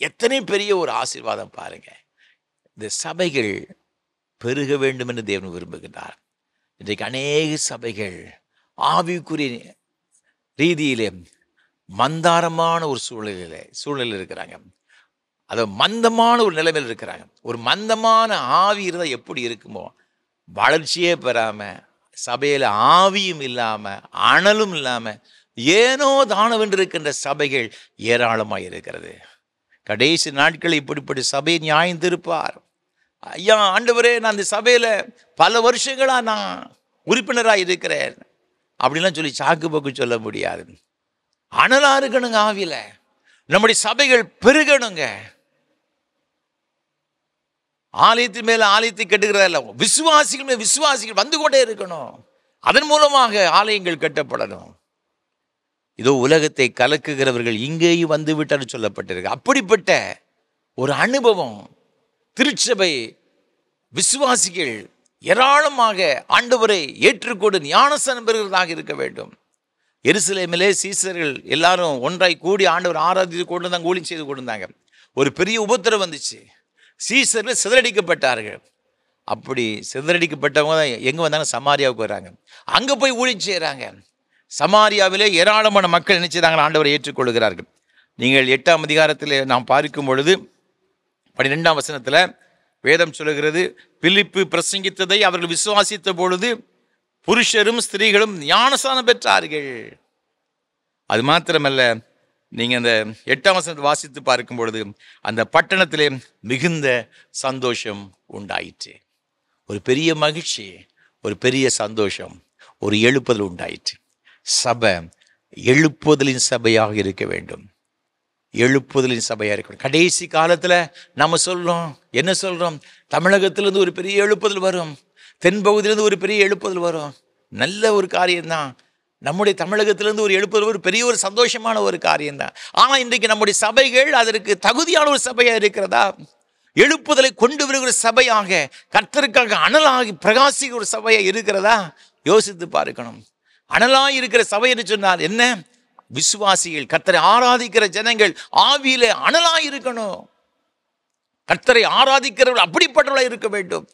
எத்தனை பெரிய ஒரு ஆசீர்வாதம் பாருங்க. இந்த சபைகள் பெருக வேண்டும் என்று தேவன் விரும்புகின்றார். இன்றைக்கு அநேக சபைகள் ஆவிக்குரிய ரீதியிலே மந்தாரமான ஒரு சூழ்நிலையில் இருக்கிறாங்க. அது மந்தமான ஒரு நிலைமையில் இருக்கிறாங்க. ஒரு மந்தமான ஆவி இருந்தால் எப்படி இருக்குமோ, வளர்ச்சியே பெறாமல், சபையில் ஆவியும் இல்லாமல் அனலும் இல்லாமல் ஏனோ தானவென்று இருக்கின்ற சபைகள் ஏராளமாக இருக்கிறது. கடைசி நாட்கள் இப்படிப்பட்ட சபையை நியாயம் திருப்பார். ஐயா ஆண்டவரே, நான் இந்த சபையில் பல வருஷங்களாக நான் உறுப்பினராக இருக்கிறேன் அப்படின்லாம் சொல்லி சாக்கு போக்கு சொல்ல முடியாது. அனலாக இருக்கணுங்க ஆவியில். நம்முடைய சபைகள் பெருகணுங்க. ஆலயத்தின் மேலே ஆலயத்தை கட்டுகிறதில்ல, விசுவாசிகள் மேல் விசுவாசிகள் வந்து கொண்டே இருக்கணும். அதன் மூலமாக ஆலயங்கள் கட்டப்படணும். இதோ உலகத்தை கலக்குகிறவர்கள் இங்கேயும் வந்து விட்டார் சொல்லப்பட்டிருக்கு. அப்படிப்பட்ட ஒரு அனுபவம் திருச்சபை விசுவாசிகள் ஏராளமாக ஆண்டவரை ஏற்றுக்கொண்டு ஞானஸ்நானம் பெறுகிறதாக இருக்க வேண்டும். எருசலேமிலே சீசர்கள் எல்லாரும் ஒன்றாய் கூடி ஆண்டவர் ஆராதித்து கொண்டு இருந்தாங்க, ஊழியம் செய்து கொண்டிருந்தாங்க. ஒரு பெரிய உபத்திரம் வந்துச்சு. சீசர்கள் சிதறடிக்கப்பட்டார்கள். அப்படி சிதறடிக்கப்பட்டவங்க தான் எங்கே வந்தாங்க, சமாரியாவுக்கு வராங்க. அங்கே போய் ஊழியம் செய்கிறாங்க. சமாரியாவிலே ஏராளமான மக்கள் நினைச்சாங்க ஆண்டவரை ஏற்றுக்கொள்கிறார்கள். நீங்கள் 8ஆம் அதிகாரத்தில் நாம் பார்க்கும் பொழுது 12ஆம் வசனத்தில் வேதம் சொல்லுகிறது, பிலிப்பு பிரசங்கித்ததை அவர்கள் விசுவாசித்த பொழுது புருஷரும் ஸ்திரீகளும் ஞானஸ்நானம் பெற்றார்கள். அது மாத்திரமல்ல, நீங்கள் அந்த 8ஆம் வசனத்தை வாசித்து பார்க்கும் பொழுது அந்த பட்டணத்திலே மிகுந்த சந்தோஷம் உண்டாயிற்று. ஒரு பெரிய மகிழ்ச்சி, ஒரு பெரிய சந்தோஷம், ஒரு எழுப்புதல் உண்டாயிற்று. சபை எழுப்புதலின் சபையாக இருக்க வேண்டும். எழுப்புதலின் சபையாக இருக்கணும். கடைசி காலத்தில் நம்ம சொல்கிறோம், என்ன சொல்கிறோம், தமிழகத்திலேருந்து ஒரு பெரிய எழுப்புதல் வரும், தென்பகுதியிலேருந்து ஒரு பெரிய எழுப்புதல் வரும். நல்ல ஒரு காரியம்தான். நம்முடைய தமிழகத்திலிருந்து ஒரு எழுப்புதல் ஒரு பெரிய ஒரு சந்தோஷமான ஒரு காரியம்தான். ஆனால் இன்றைக்கு நம்முடைய சபைகள் அதற்கு தகுதியான ஒரு சபையாக இருக்கிறதா? எழுப்புதலை கொண்டு வருகிற சபையாக, கர்த்தருக்காக அனலாகி பிரகாசிக்கிற ஒரு சபையாக இருக்கிறதா? யோசித்து பார்க்கணும். அனலாக இருக்கிற சபை என்று சொன்னால் என்ன? விசுவாசிகள், கர்த்தரை ஆராதிக்கிற ஜனங்கள் ஆவியிலே அனலாக இருக்கணும். கர்த்தரை ஆராதிக்கிறவர்கள் அப்படிப்பட்டவர்களாக இருக்க வேண்டும்.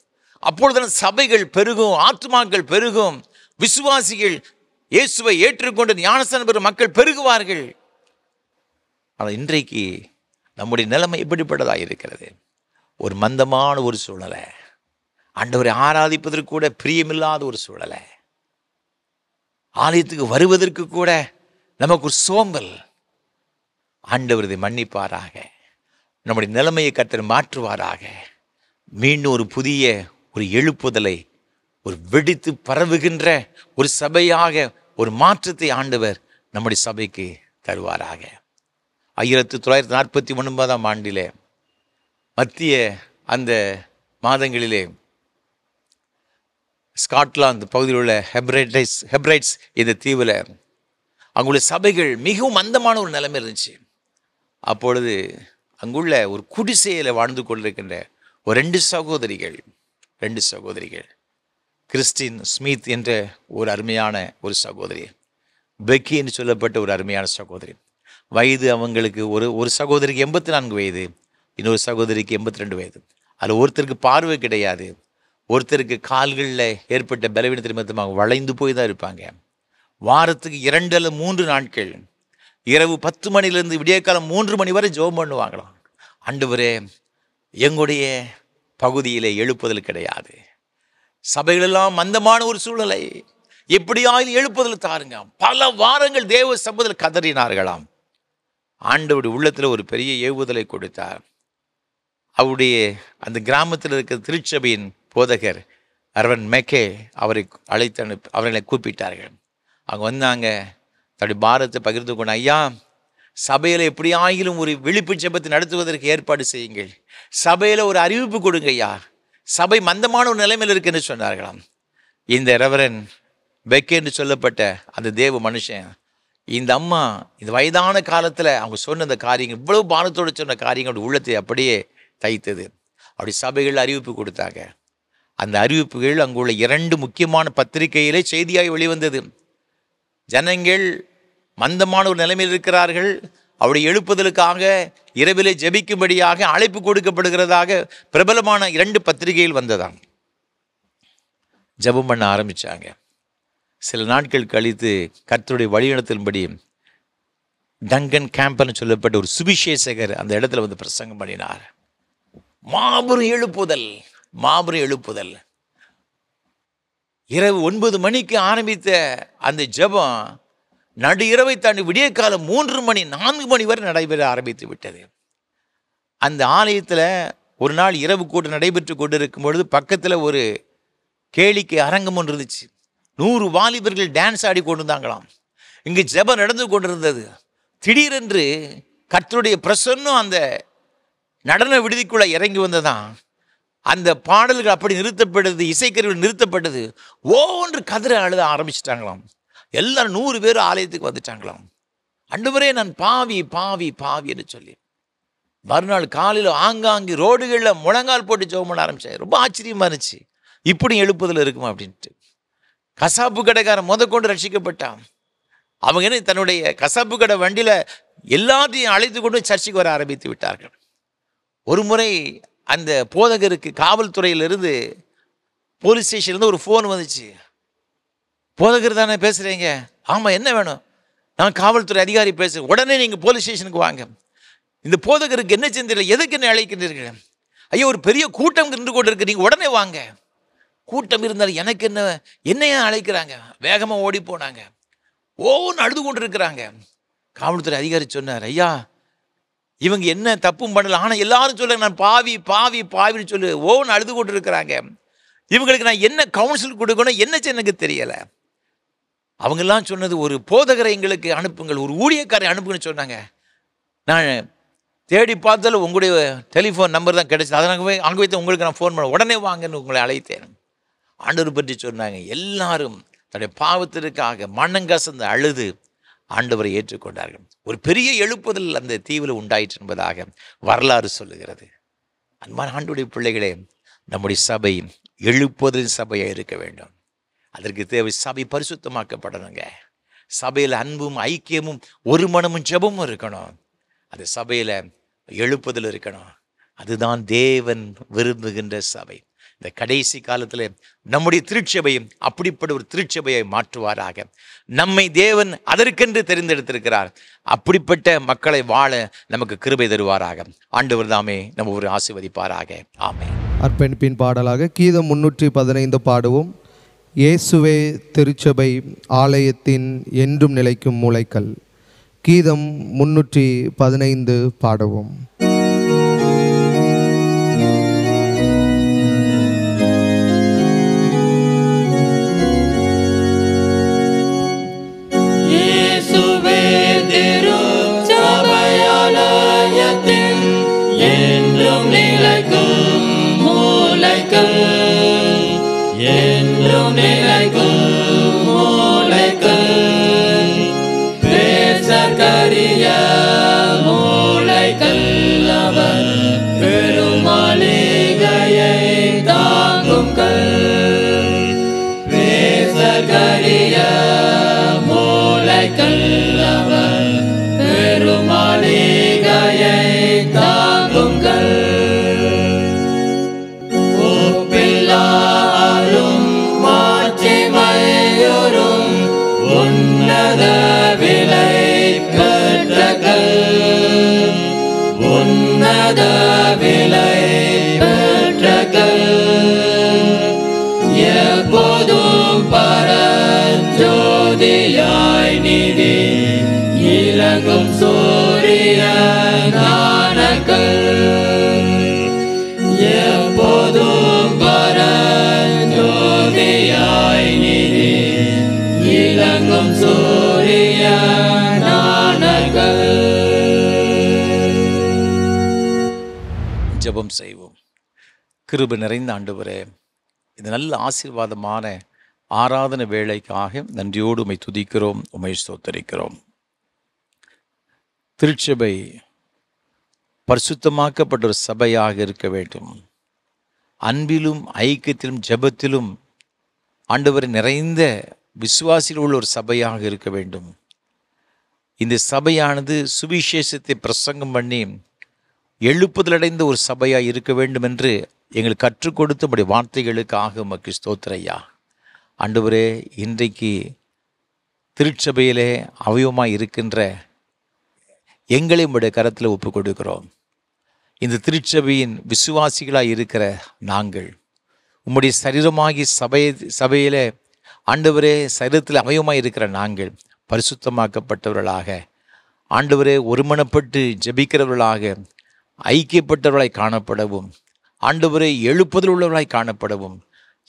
அப்பொழுது சபைகள் பெருகும், ஆத்துமாக்கள் பெருகும், விசுவாசிகள் இயேசுவை ஏற்றுக்கொண்டு ஞானஸ்நானம் பெறும் மக்கள் பெருகுவார்கள். ஆனால் இன்றைக்கு நம்முடைய நிலைமை எப்படிப்பட்டதாக இருக்கிறது? ஒரு மந்தமான ஒரு சூழலை, ஆண்டவரை ஆராதிப்பதற்கு கூட பிரியமில்லாத ஒரு சூழலை, ஆலயத்துக்கு வருவதற்கு கூட நமக்கு ஒரு சோம்பல். ஆண்டவர் இதை மன்னிப்பாராக. நம்முடைய நிலைமையை கர்த்தர் மாற்றுவாராக. மீண்டும் ஒரு புதிய ஒரு எழுப்புதலை, ஒரு வெடித்து பரவுகின்ற ஒரு சபையாக ஒரு மாற்றத்தை ஆண்டவர் நம்முடைய சபைக்கு தருவாராக. 1949 ஆண்டிலே மத்திய அந்த மாதங்களிலே ஸ்காட்லாந்து பகுதியில் உள்ள ஹெப்ரைட்ஸ் இந்த தீவில் அங்குள்ள சபைகள் மிகவும் மந்தமான ஒரு நிலைமை இருந்துச்சு. அப்பொழுது அங்குள்ள ஒரு குடிசையில் வாழ்ந்து கொண்டிருக்கின்ற ஒரு ரெண்டு சகோதரிகள், கிறிஸ்டின் ஸ்மித் என்ற ஒரு அருமையான ஒரு சகோதரி, பெக்கி என்று சொல்லப்பட்ட ஒரு அருமையான சகோதரி. வயது அவங்களுக்கு ஒரு சகோதரிக்கு 84 வயது, இன்னொரு சகோதரிக்கு 82 வயது. அதில் ஒருத்தருக்கு பார்வை கிடையாது, ஒருத்தருக்கு கால்களில் ஏற்பட்ட பலவீனத்தை நிமித்தமாக வளைந்து போய் தான் இருப்பாங்க. வாரத்துக்கு 2 அல்லது 3 நாட்கள் இரவு 10 மணிலேருந்து விடிய காலம் 3 மணி வரை ஜெபம் பண்ணுவாங்களாம். ஆண்டவரே, எங்களுடைய பகுதியிலே எழுப்புதல் கிடையாது, சபைகளெல்லாம் மந்தமான ஒரு சூழ்நிலை, எப்படியாவது எழுப்புதல் தாருங்க. பல வாரங்கள் தேவ சபையில் கதறினார்களாம். ஆண்டவருடைய உள்ளத்தில் ஒரு பெரிய ஏவுதலை கொடுத்தார். அவருடைய அந்த கிராமத்தில் இருக்கிற திருச்சபையின் போதகர் அரவன் மெக்கே அவரை அவர்களை கூப்பிட்டார்கள். அங்கே வந்தாங்க, தன்னுடைய பாரத்தை பகிர்ந்து கொண்டு, ஐயா, சபையில் எப்படி ஆகிலும் ஒரு விழிப்பு ஜெபத்தை நடத்துவதற்கு ஏற்பாடு செய்யுங்கள், சபையில் ஒரு அறிவிப்பு கொடுங்க ஐயா, சபை மந்தமான ஒரு நிலைமையில் இருக்குன்னு சொன்னார்களாம். இந்த ரெவரன் பெக்கே என்று சொல்லப்பட்ட அந்த தேவ மனுஷன், இந்த அம்மா இந்த வயதான காலத்தில் அவங்க சொன்ன அந்த காரியங்கள், இவ்வளவு பாரத்தோடு சொன்ன காரியங்கள் உள்ளத்தை அப்படியே தைத்தது. அப்படி சபைகள் அறிவிப்பு கொடுத்தாங்க. அந்த அறிவிப்புகள் அங்குள்ள 2 முக்கியமான பத்திரிகையிலே செய்தியாகி வெளிவந்தது. ஜனங்கள் மந்தமான ஒரு நிலைமையில் இருக்கிறார்கள், அவருடைய எழுப்புதலுக்காக இரவிலே ஜெபிக்கும்படியாக அழைப்பு கொடுக்கப்படுகிறதாக பிரபலமான 2 பத்திரிகைகள் வந்ததாம். ஜெபம் பண்ண ஆரம்பித்தாங்க. சில நாட்கள் கழித்து கர்த்தருடைய வழிநடத்தின்படி டங்கன் கேம்பர்னு சொல்லப்பட்ட ஒரு சுவிசேஷகர் அந்த இடத்துல வந்து பிரசங்கம் பண்ணினார். மாபெரும் எழுப்புதல். இரவு 9 மணிக்கு ஆரம்பித்த அந்த ஜெபம் நடு இரவை தாண்டி விடிய காலம் 3 மணி 4 மணி வரை நடைபெற ஆரம்பித்து விட்டது. அந்த ஆலயத்தில் ஒரு நாள் இரவு கூட்டம் நடைபெற்று கொண்டிருக்கும் பொழுது பக்கத்தில் ஒரு கேளிக்கை அரங்கம் ஒன்று இருந்துச்சு. 100 வாலிபர்கள் டான்ஸ் ஆடி கொண்டு இருந்தாங்களாம். இங்கு ஜெபம் நடந்து கொண்டிருந்தது. திடீரென்று கர்த்தருடைய பிரசன்னம் அந்த நடன விடுதிக்குள்ளே இறங்கி வந்ததான். அந்த பாடல்கள் அப்படி நிறுத்தப்பட்டது, இசைக்கருவிகள் நிறுத்தப்பட்டது. ஒவ்வொன்று கதற அழுத ஆரம்பிச்சிட்டாங்களாம். எல்லாரும் 100 பேர் ஆலயத்துக்கு வந்துட்டாங்களாம். ஆண்டவரே, நான் பாவி என்று சொல்லி மறுநாள் காலையில் ஆங்காங்கி ரோடுகளில் முழங்கால் போட்டு ஜெபம் பண்ண ஆரம்பிச்சாங்க. ரொம்ப ஆச்சரியமா இருந்துச்சு, இப்படி எழுப்புதல் இருக்குமா அப்படின்ட்டு. கசாப்பு கடைக்காரன் முதற்கொண்டு ரட்சிக்கப்பட்டான். அவங்க என்ன தன்னுடைய கசாப்பு கடை வண்டியில் எல்லாத்தையும் அழைத்து கொண்டு சர்ச்சுக்கு வர ஆரம்பித்து விட்டார்கள். ஒரு முறை அந்த போதகருக்கு காவல்துறையிலிருந்து போலீஸ் ஸ்டேஷன்லேருந்து ஒரு ஃபோன் வந்துச்சு. போதகர் தானே பேசுகிறீங்க? ஆமாம், என்ன வேணும்? நான் காவல்துறை அதிகாரி பேசுகிறேன். உடனே நீங்கள் போலீஸ் ஸ்டேஷனுக்கு வாங்க. இந்த போதகருக்கு என்ன செஞ்சதில்லை, எதுக்கு என்ன அழைக்கின்றீர்கள்? ஐயோ, ஒரு பெரிய கூட்டம் நின்று கொண்டு இருக்கு, நீங்கள் உடனே வாங்க. கூட்டம் இருந்தாலும் எனக்கு என்னையா அழைக்கிறாங்க? வேகமாக ஓடி போனாங்க. ஒவ்வொன்று அழுது கொண்டு இருக்கிறாங்க. காவல்துறை அதிகாரி சொன்னார், ஐயா, இவங்க என்ன தப்பும் பண்ணல, ஆனால் எல்லாரும் சொல்ல நான் பாவின்னு சொல்லி ஒவ்வொன்று அழுது கொண்டு இருக்கிறாங்க. இவங்களுக்கு நான் என்ன கவுன்சில் கொடுக்கணும், என்ன எனக்கு தெரியலை. அவங்கெல்லாம் சொன்னது, ஒரு போதகரை எங்களுக்கு அனுப்புங்கள், ஒரு ஊழியக்காரை அனுப்புங்கன்னு சொன்னாங்க. நான் தேடி பார்த்தாலும் உங்களுடைய டெலிஃபோன் நம்பர் தான் கிடைச்சது. அதனாகவே அங்கே வைத்து உங்களுக்கு நான் ஃபோன் பண்ண, உடனே வாங்கன்னு உங்களை அழைத்தேன். ஆண்டவர் பற்றி சொன்னாங்க. எல்லாரும் தன்னுடைய பாவத்திற்காக மனங்கசந்து அழுது ஆண்டவரை ஏற்றுக்கொண்டார்கள். ஒரு பெரிய எழுப்புதல் அந்த தீவில் உண்டாயிற்று என்பதாக வரலாறு சொல்லுகிறது. அன்பான ஆண்டவருடைய பிள்ளைகளே, நம்முடைய சபை எழுப்புதலின் சபையாக இருக்க வேண்டும். அதற்கு தேவை சபை பரிசுத்தமாக்கப்படணுங்க. சபையில் அன்பும் ஐக்கியமும் ஒரு மனமும் ஜெபமும் இருக்கணும். அந்த சபையில் எழுப்புதல் இருக்கணும். அதுதான் தேவன் விரும்புகின்ற சபை. இந்த கடைசி காலத்தில் நம்முடைய திருச்சபையும் அப்படிப்பட்ட ஒரு திருச்சபையை மாற்றுவாராக. நம்மை தேவன் அதற்கென்று தெரிந்தெடுத்திருக்கிறார். அப்படிப்பட்ட மக்களை வாழ நமக்கு கிருபை தருவாராக. ஆண்டவர் தாமே நம்ம ஒரு ஆசீர்வதிப்பாராக. ஆமென். அர்ப்பணிப்பின் பாடலாக கீதம் 315 பாடுவோம். இயேசுவே திருச்சபை ஆலயத்தின் என்றும் நிலைக்கும் மூலைக்கல். கீதம் 315 பாடுவோம். இயேசுவே திருச்சபை ஆலயத்தின் என்றும் நிலைக்கும் மூலைக்கல். என்றும் நிலைக்கும் மூலைக்கல். பேசற்கரிய மூலைக்கல். அவர் பெருமாளிகையை தாங்கும் கல். பேசற்கரிய மூலைக்கல். அவர் பெருமாளிகையை தாங்கும் கல். ஒப்பில்லாரும் மாட்சிமையுறும் உன்னத விலை பெற்ற கல். உன்னத விலை பெற்ற கல். எப்போதும் பரஞ்சோதியாய் நீதி இலங்கும் சூரியனான கல். எப்போதும் பரஞ்சோதியாய் நீதி இலங்கும் சூரியனான கல். ஜெபம் செய்வோம். கிருபை நிறைந்த ஆண்டவரே, இந்த நல்ல ஆசீர்வாதமான ஆராதனை வேளைக்காக நன்றியோடு உம்மை துதிக்கிறோம், உம்மை ஸ்தோத்தரிக்கிறோம். திருச்சபை பரிசுத்தமாக்கப்பட்ட ஒரு சபையாக இருக்க வேண்டும். அன்பிலும் ஐக்கியத்திலும் ஜெபத்திலும் ஆண்டவரை நிறைந்த விசுவாசிகள் உள்ள ஒரு சபையாக இருக்க வேண்டும். இந்த சபையானது சுவிசேஷத்தை பிரசங்கம் பண்ணி எழுப்புதலடைந்த ஒரு சபையாக இருக்க வேண்டும் என்று எங்களுக்கு கற்றுக் கொடுத்த உம்முடைய வார்த்தைகளுக்காக உமக்கு ஸ்தோத்திரையா. ஆண்டவரே, இன்றைக்கு திருச்சபையிலே அவயவமாய் இருக்கின்ற எங்களை உம்முடைய கரத்தில் ஒப்புக் கொடுக்கிறோம். இந்த திருச்சபையின் விசுவாசிகளாக இருக்கிற நாங்கள் உம்முடைய சரீரமாகி சபையிலே ஆண்டவரே சரீரத்தில் அவயவமாய் இருக்கிற நாங்கள் பரிசுத்தமாக்கப்பட்டவர்களாக, ஆண்டவரே ஒருமனப்பட்டு ஜெபிக்கிறவர்களாக, ஐக்கியப்பட்டவர்களாய் காணப்படவும், ஆண்டவரே எழுப்புதல் உள்ளவர்களாய் காணப்படவும்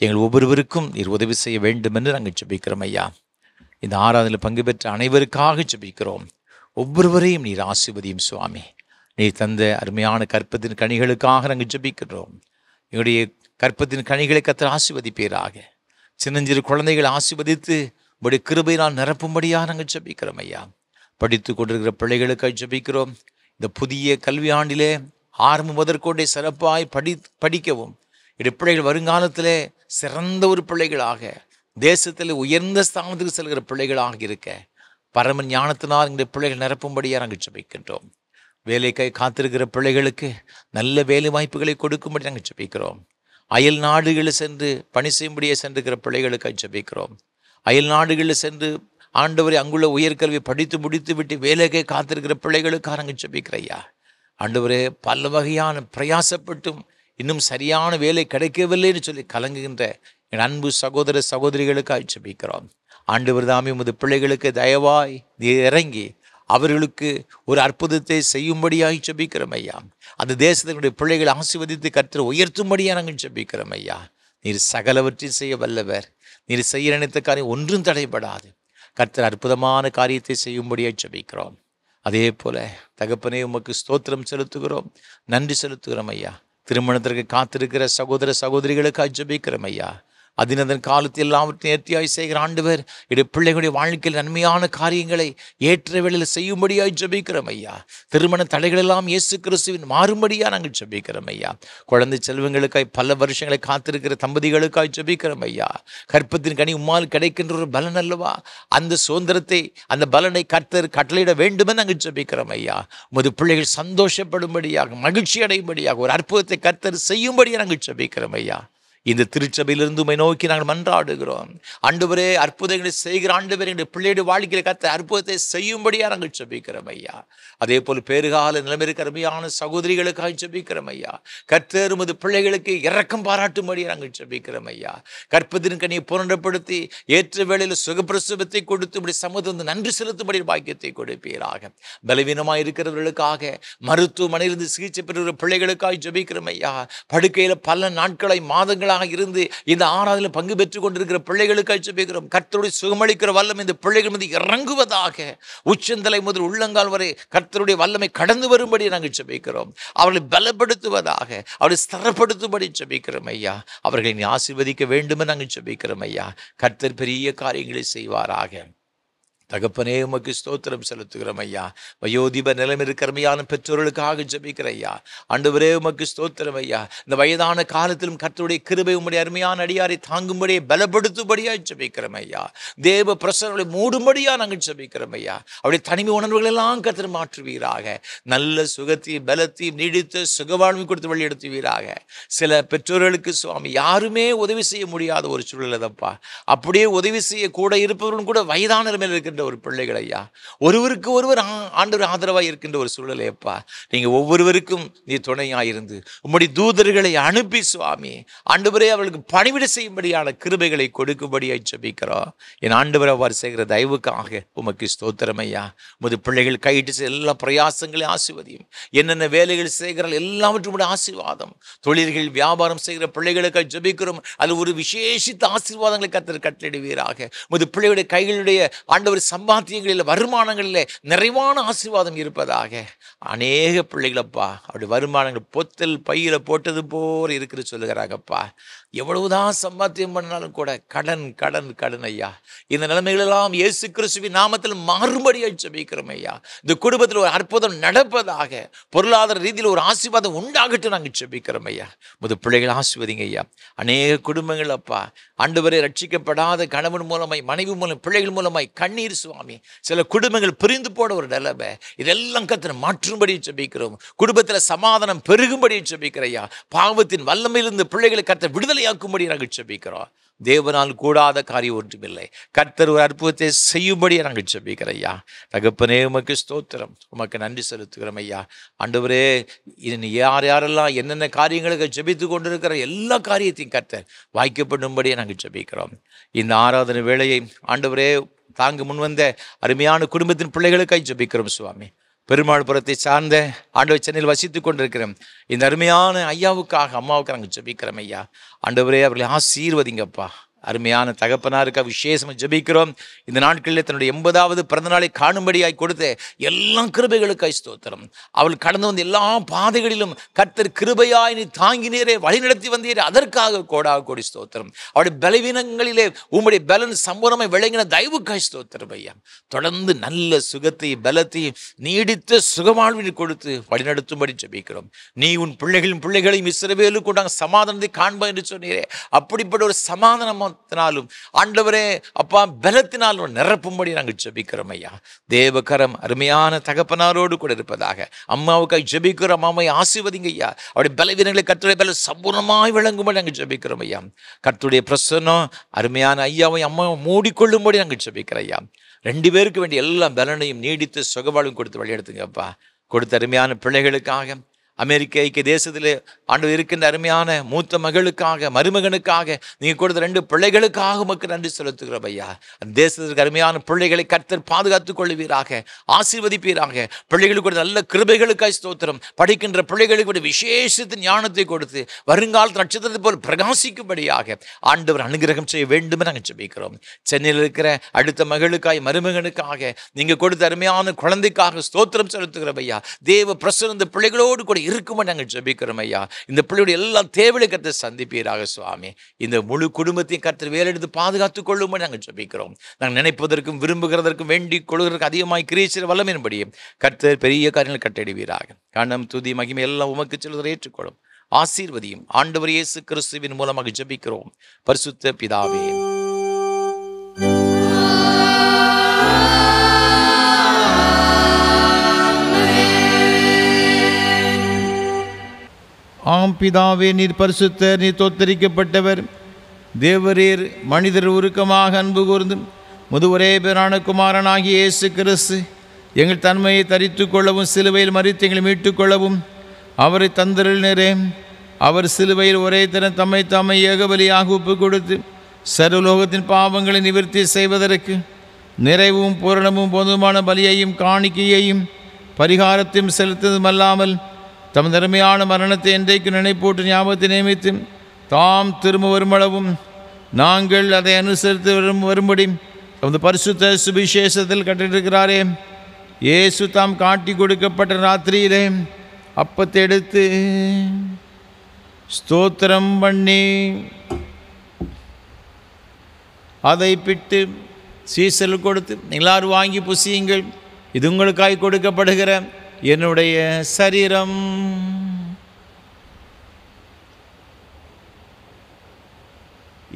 எங்கள் ஒவ்வொருவருக்கும் நீர் உதவி செய்ய வேண்டும் என்று நாங்கள் ஜெபிக்கிறோம் ஐயா. இந்த ஆராதனையில் பங்கு பெற்ற அனைவருக்காக ஜெபிக்கிறோம். ஒவ்வொருவரையும் நீர் ஆசீர்வதியும் சுவாமி. நீர் தந்த அருமையான கற்பத்தின் கனிகளுக்காக நாங்கள் ஜெபிக்கிறோம். எங்களுடைய கற்பத்தின் கனிகளை கர்த்தர் ஆசீர்வதிப்பீராக. சின்னஞ்சிறு குழந்தைகளை ஆசீர்வதித்து உங்களுடைய கிருபையினால் நிரப்பும்படியாக நாங்கள் ஜெபிக்கிறோம் ஐயா. படித்து கொண்டிருக்கிற பிள்ளைகளுக்காக ஜெபிக்கிறோம். இந்த புதிய கல்வி ஆண்டிலே ஆரம்பம் முதற்கொண்டே சிறப்பாய் படிக்கவும், என்னுடைய பிள்ளைகள் வருங்காலத்திலே சிறந்த ஒரு பிள்ளைகளாக, தேசத்தில் உயர்ந்த ஸ்தானத்துக்கு செல்கிற பிள்ளைகளாக இருக்க பரம ஞானத்தினால் எங்களுடைய பிள்ளைகள் நிரப்பும்படியாக நாங்கள் ஜெபிக்கின்றோம். வேலைக்காய் காத்திருக்கிற பிள்ளைகளுக்கு நல்ல வேலை வாய்ப்புகளை கொடுக்கும்படி நாங்கள் ஜெபிக்கிறோம். அயல் நாடுகளில் சென்று பணி செய்யும்படியே சென்றிருக்கிற பிள்ளைகளுக்காக ஜெபிக்கிறோம். அயல் நாடுகளில் சென்று ஆண்டவரை அங்குள்ள உயர்கல்வி படித்து முடித்து விட்டு வேலைக்கை காத்திருக்கிற பிள்ளைகளுக்காக நாங்கள் ஜெபிக்கிறோம் ஐயா. ஆண்டவரே, பல வகையான பிரயாசப்பட்டும் இன்னும் சரியான வேலை கிடைக்கவில்லைன்னு சொல்லி கலங்குகின்ற என் அன்பு சகோதர சகோதரிகளுக்காக ஜெபிக்கிறோம். ஆண்டவர் தாமே உமது பிள்ளைகளுக்கு தயவாய் இறங்கி அவர்களுக்கு ஒரு அற்புதத்தை செய்யும்படியாக ஜெபிக்கிறோம் ஐயா. அந்த தேசத்தினுடைய பிள்ளைகளை ஆசீர்வதித்து கர்த்தர் உயர்த்தும்படியாக நாங்கள் ஜெபிக்கிறோம் ஐயா. நீர் சகலவற்றையும் செய்ய வல்லவர். நீர் செய்ய நினைத்த காரியம் ஒன்றும் தடைபடாது. கர்த்தர் அற்புதமான காரியத்தை செய்யும்படியாக ஜெபிக்கிறோம். அதே போல தகப்பனே, உமக்கு ஸ்தோத்திரம் செலுத்துகிறோம், நன்றி செலுத்துகிறோம் ஐயா. திருமணத்திற்கு காத்திருக்கிற சகோதர சகோதரிகளுக்காக ஜெபிக்கிறோம் ஐயா. அதன் காலத்தில் எல்லாவற்றையும் நேர்த்தியாய் செய்கிற ஆண்டவர் இடைய பிள்ளைகளுடைய வாழ்க்கையில் நன்மையான காரியங்களை ஏற்ற வேளையில் செய்யும்படியாய் ஜெபிக்கிறோம் ஐயா. திருமண தடைகள் எல்லாம் இயேசு கிறிஸ்துவின் மாறும்படியாக நாங்கள் ஜெபிக்கிறோம் ஐயா. குழந்தை செல்வங்களுக்காய் பல வருஷங்களை காத்திருக்கிற தம்பதிகளுக்காய் ஜெபிக்கிறோம் ஐயா. கற்பத்தின் கனி உம்மால் கிடைக்கின்ற ஒரு பலன் அல்லவா, அந்த சுதந்திரத்தை அந்த பலனை கர்த்தர் கட்டளையிட வேண்டுமென்று நாங்கள் ஜெபிக்கிறோம் ஐயா. உமது பிள்ளைகள் சந்தோஷப்படும்படியாக மகிழ்ச்சி அடையும்படியாக ஒரு அற்புதத்தை கர்த்தர் செய்யும்படியாக நாங்கள் ஜெபிக்கிறோம் ஐயா. இந்த திருச்சபையிலிருந்து உம்மை நோக்கி நாங்கள் மன்றாடுகிறோம். ஆண்டவரே, அற்புதங்களை செய்கிற ஆண்டவரே, எங்களுடைய பிள்ளையுடைய வாழ்க்கையில் கர்த்தர் அற்புதத்தை செய்யும்படியாக நாங்கள் ஜெபிக்கிறோம் ஐயா. அதே போல் பேறுகால நிலைமைக்கு அருமையான சகோதரிகளுக்காக ஜெபிக்கிறோம் ஐயா. கர்த்தர் உமது பிள்ளைகளுக்கு இரக்கம் பாராட்டும்படியாக நாங்கள் ஜெபிக்கிறோம் ஐயா. கற்பத்தின் கனியை புரண்டப்படுத்தி ஏற்ற வேளையில் சுகப்பிரசவத்தை கொடுத்து இப்படி சமூகத்தை நன்றி செலுத்தும்படி பாக்கியத்தை கொடுப்பீராக. பலவீனமாக இருக்கிறவர்களுக்காக மருத்துவமனையிலிருந்து சிகிச்சை பெறுகிற பிள்ளைகளுக்காக ஜெபிக்கிறோம் ஐயா. படுக்கையில் பல நாட்களை மாதங்களாக இருந்து இந்த ஆராதனையில் பங்கு பெற்றுக் கொண்டிருக்கிற பிள்ளைகளுக்காக ஜெபிக்கிறோம். கர்த்தருடைய சுகமளிக்கிற வல்லமை இந்த பிள்ளைகள் மீது இறங்குவதாக. உச்சந்தலை முதல் உள்ளங்கால் வரை கர்த்தருடைய வல்லமை கடந்து வரும்படி நாங்கள் ஜெபிக்கிறோம். அவர்களை பலப்படுத்துவதாக, அவர்களை ஸ்திரப்படுத்தும்படி ஜெபிக்கிறோம் ஐயா. அவர்களை ஆசீர்வதிக்க வேண்டும் நாங்கள் ஜெபிக்கிறோம் ஐயா. கர்த்தர் பெரிய காரியங்களை செய்வாராக. தகப்பனே, உமக்கு ஸ்தோத்திரம் செலுத்துகிறோம் ஐயா. வயோதிப நிலைமை இருக்கிற அருமையான பெற்றோர்களுக்காக ஜெபிக்கிற ஐயா. ஆண்டவரே, உமக்கு ஸ்தோத்திரம் ஐயா. இந்த வயதான காலத்திலும் கர்த்தருடைய கிருபை உம்முடைய அருமையான அடியாரை தாங்கும்படியே பலப்படுத்தும்படியாக ஜெபிக்கிறோம் ஐயா. தேவ பிரசன்னங்களை மூடும்படியா நாங்கள் ஜெபிக்கிறோம் ஐயா. அவருடைய தனிமை உணர்வுகள் எல்லாம் கர்த்தர் மாற்றுவீராக. நல்ல சுகத்தையும் பலத்தையும் நீடித்த சுகவாழ்வை கொடுத்து வழியெடுத்துவீராக. சில பெற்றோர்களுக்கு சுவாமி யாருமே உதவி செய்ய முடியாத ஒரு சூழல் அதப்பா. அப்படியே உதவி செய்ய கூட இருப்பவர்களும் கூட வயதான நிலைமையில் இருக்கின்ற ஒரு பிள்ளைகள் ஐயா. ஒருவருக்கு ஒருவர் ஆண்டவர் ஆதரவாக இருக்கின்ற ஒரு சூழலையப்பா. நீங்க ஒவ்வொருவருக்கும் நீ துணையாயிருந்து உம்முடைய தூதர்களை அனுப்பி சுவாமி ஆண்டவரே அவர்களுக்கு பணிவிட செய்யும்படியான கிருபைகளை கொடுக்கும்படியாய் ஜெபிக்கிறோம். என் ஆண்டவர் அவ்வாறு செய்கிற தயவுக்காக உமக்கு ஸ்தோத்திரம் ஐயா. உமது பிள்ளைகள் கையிட்டு செய்ய எல்லா பிரயாசங்களையும் ஆசீர்வதியும். என்னென்ன வேலைகள் செய்கிறார்கள் எல்லாவற்றும் ஆசீர்வாதம். தொழில்கள் வியாபாரம் செய்கிற பிள்ளைகளுக்காக ஜெபிக்கிறோம். அது ஒரு விசேஷித்த ஆசீர்வாதங்களை கர்த்தர் கட்டளையிடுவீராக. உமது பிள்ளைகளுடைய கைகளுடைய ஆண்டவர் சம்பாத்தியங்களில் வருமானங்களில் நிறைவான ஆசீர்வாதம் இருப்பதாக. அநேக பிள்ளைகளப்பா அப்படி வருமானங்கள் பொத்தல் பையில போட்டது போல் இருக்கிற சொல்லுகிறாங்கப்பா. எவ்வளவுதான் சம்பாத்தியம் பண்ணாலும் கூட கடன் கடன் கடன் ஐயா. இந்த நிலைமைகளெல்லாம் இயேசு கிறிஸ்துவின் நாமத்தில் மாறுபடியாக ஜெபிக்கிறோம் ஐயா. இந்த குடும்பத்தில் ஒரு அற்புதம் நடப்பதாக, பொருளாதார ரீதியில் ஒரு ஆசீர்வாதம் உண்டாகட்டும் நாங்கள் ஜெபிக்கிறோம் ஐயா. முது பிள்ளைகள் ஆசீர்வதிங்க ஐயா. அநேக குடும்பங்கள் அப்பா ஆண்டவரை ரட்சிக்கப்படாத கணவன் மூலமாய் மனைவி மூலம் பிள்ளைகள் மூலமாய் கண்ணீர் சுவாமி. சில குடும்பங்கள் பிரிந்து போட ஒரு நிலைமை. இதெல்லாம் கர்த்தர் மாற்றும்படி ஜெபிக்கிறோம். குடும்பத்தில் சமாதானம் பெருகும்படி ஜெபிக்கிறோம் ஐயா. பாவத்தின் வல்லமையிலிருந்து பிள்ளைகளை கர்த்தர் விடுதலையாக்கும்படி நாங்கள் ஜெபிக்கிறோம். தேவனால் கூடாத காரியம் ஒன்றுமில்லை. கர்த்தர் ஒரு அற்புதத்தை செய்யும்படியே நாங்கள் ஜெபிக்கிறோம் ஐயா. தகப்பனே, உமக்கு ஸ்தோத்திரம், உமக்கு நன்றி செலுத்துகிறோம் ஐயா. ஆண்டவரே, யார் யாரெல்லாம் என்னென்ன காரியங்களுக்கு ஜெபித்து கொண்டிருக்கிற எல்லா காரியத்தையும் கர்த்தர் வாய்க்கப்படும்படியே நாங்கள் ஜெபிக்கிறோம். இந்த ஆராதனை வேளையை ஆண்டவரே தாங்க முன்வந்த அருமையான குடும்பத்தின் பிள்ளைகளுக்காக ஜெபிக்கிறோம் சுவாமி. பெருமாள்புரத்தை சார்ந்த ஆண்டவர் சென்னையில் வசித்து கொண்டிருக்கிறோம் இந்த அருமையான ஐயாவுக்காக அம்மாவுக்கு நாங்கள் ஜெபிக்கிறோம் ஐயா. ஆண்டவரே, அவர்களை ஆசீர்வதிங்கப்பா. அருமையான தகப்பனாருக்காக விசேஷமாக ஜெபிக்கிறோம். இந்த நாட்களில் தன்னுடைய 80வது பிறந்த நாளை காணும்படியாய் கொடுத்த எல்லா கிருபைகளுக்காய் ஸ்தோத்திரம். அவள் கடந்து வந்த எல்லா பாதைகளிலும் கர்த்தர் கிருபையாய் நீ தாங்கினீரே, வழிநடத்தி வந்தீரே, அதற்காக கோடாக கோடி ஸ்தோத்திரம். அவருடைய பலவீனங்களிலே உம்முடைய பலன் சம்பூர்ணமாய் விளங்கின தயவுக்காய் ஸ்தோத்திரம் ஐயா. தொடர்ந்து நல்ல சுகத்தையும் பலத்தையும் நீடித்த சுகவாழ்வில் கொடுத்து வழிநடத்தும்படி ஜெபிக்கிறோம். நீ உன் பிள்ளைகளையும் இஸ்ரவேலுக்கு உண்டான சமாதானத்தை காண்பா என்று சொன்னீரே, அப்படிப்பட்ட ஒரு சமாதானம் ஆண்டவரே அப்பா பலத்தினாலும் நிரப்பும்படி நாங்கள் ஜெபிக்கிறோம் ஐயா. தேவகரம் அருமையான தகப்பனாரோடு கூட இருப்பதாக. அம்மாவுக்காக ஜெபிக்கிறோம். அம்மாவை ஆசீர்வதிங்க ஐயா. அவருடைய பலவீனங்களை கர்த்தருடைய பலம் சம்பூர்ணமாய் விளங்கும்படி நாங்கள் ஜெபிக்கிறோம் ஐயா. கர்த்தருடைய பிரசன்னம் அருமையான ஐயாவை அம்மாவை மூடிக்கொள்ளும்படி நாங்கள் ஜெபிக்கிறோம் ஐயா. 2 பேருக்கு வேண்டிய எல்லா பலனையும் நீடித்து சுகவாழ்வும் கொடுத்து வழியெடுத்துங்கப்பா. கொடுத்த அருமையான பிள்ளைகளுக்காக, அமெரிக்க ஐக்கிய தேசத்தில் ஆண்டு இருக்கின்ற அருமையான மூத்த மகளுக்காக, மருமகனுக்காக, நீங்கள் கொடுத்த 2 பிள்ளைகளுக்காக உமக்கு நன்றி செலுத்துகிறோம் ஐயா. அந்த தேசத்திற்கு அருமையான பிள்ளைகளை கர்த்தர் பாதுகாத்துக் கொள்வீராக, ஆசீர்வதிப்பீராக. பிள்ளைகளுக்கு கொடுத்த நல்ல கிருபைகளுக்காய் ஸ்தோத்திரம். படிக்கின்ற பிள்ளைகளுக்கு விசேஷத்தின் ஞானத்தை கொடுத்து வருங்காலத்து நட்சத்திரத்தை போல் பிரகாசிக்கும்படியாக ஆண்டவர் அனுகிரகம் செய்ய வேண்டும் நாங்கள் ஜெபிக்கிறோம். சென்னையில் இருக்கிற அடுத்த மகளுக்காய், மருமகனுக்காக, நீங்கள் கொடுத்த அருமையான குழந்தைக்காக ஸ்தோத்திரம் செலுத்துகிறோம் ஐயா. தேவ பிரசன்ன பிள்ளைகளோடு கூட இருக்குமா நாங்கள் ஜெபிக்கிறோம் ஐயா. இந்த பிள்ளையுடைய எல்லா தேவையை கர்த்தர் சந்திப்பீராக சுவாமி. இந்த முழு குடும்பத்தையும் கர்த்தர் வேலெடுத்து பாதுகாத்துக் கொள்ளுமா நாங்கள் ஜெபிக்கிறோம். நாங்கள் நினைப்பதற்கும் விரும்புகிறதற்கும் வேண்டிக் கொள்வதற்கு அதிகமாய் கிரியேச்சர் வல்லமையின்படி கர்த்தர் பெரிய காரியங்கள் கட்டடிவீராக. கண்ணம் துதி மகிமை எல்லாம் உமக்கு செல்வதை ஏற்றுக்கொள்ளும். ஆசீர்வதியும். ஆண்டவர் இயேசு கிறிஸ்துவின் மூலமாக ஜெபிக்கிறோம் பரிசுத்த பிதாவே. ஆம் பிதாவே, நீர் பரிசுத்தர், நீர் தோத்தரிக்கப்பட்டவர். தேவரீர் மனிதர் உருக்கமாக அன்பு கூர்ந்து முதுவரே பேரான குமாரனாகிய இயேசு கிறிஸ்து எங்கள் தன்மையை தரித்து கொள்ளவும் சிலுவையில் மரித்து எங்களை மீட்டுக் கொள்ளவும் அவரை தந்தருளினரே. அவர் சிலுவையில் ஒரே தரம் தம்மை ஏகபலியாக ஒப்பு கொடுத்து சர்வலோகத்தின் பாவங்களை நிவர்த்தி செய்வதற்கு நிறைவும் பூரணமும் பொதுமான பலியையும் காணிக்கையையும் பரிகாரத்தையும் செலுத்ததுமல்லாமல் தம் திறமையான மரணத்தை என்றைக்கு நினைப்போட்டு ஞாபகத்தை நியமித்து தாம் திரும்ப வருமளவும் நாங்கள் அதை அனுசரித்து வரும்படி தமது பரிசுத்த சுவிசேஷத்தில் கட்டிருக்கிறாரே. இயேசு தாம் காட்டி கொடுக்கப்பட்ட ராத்திரியிலே அப்பத்தை எடுத்து ஸ்தோத்திரம் பண்ணி அதை பிட்டு சீசல் கொடுத்து எல்லாரும் வாங்கி புசியுங்கள், இது உங்களுக்காய் கொடுக்கப்படுகிற என்னுடைய சரீரம்.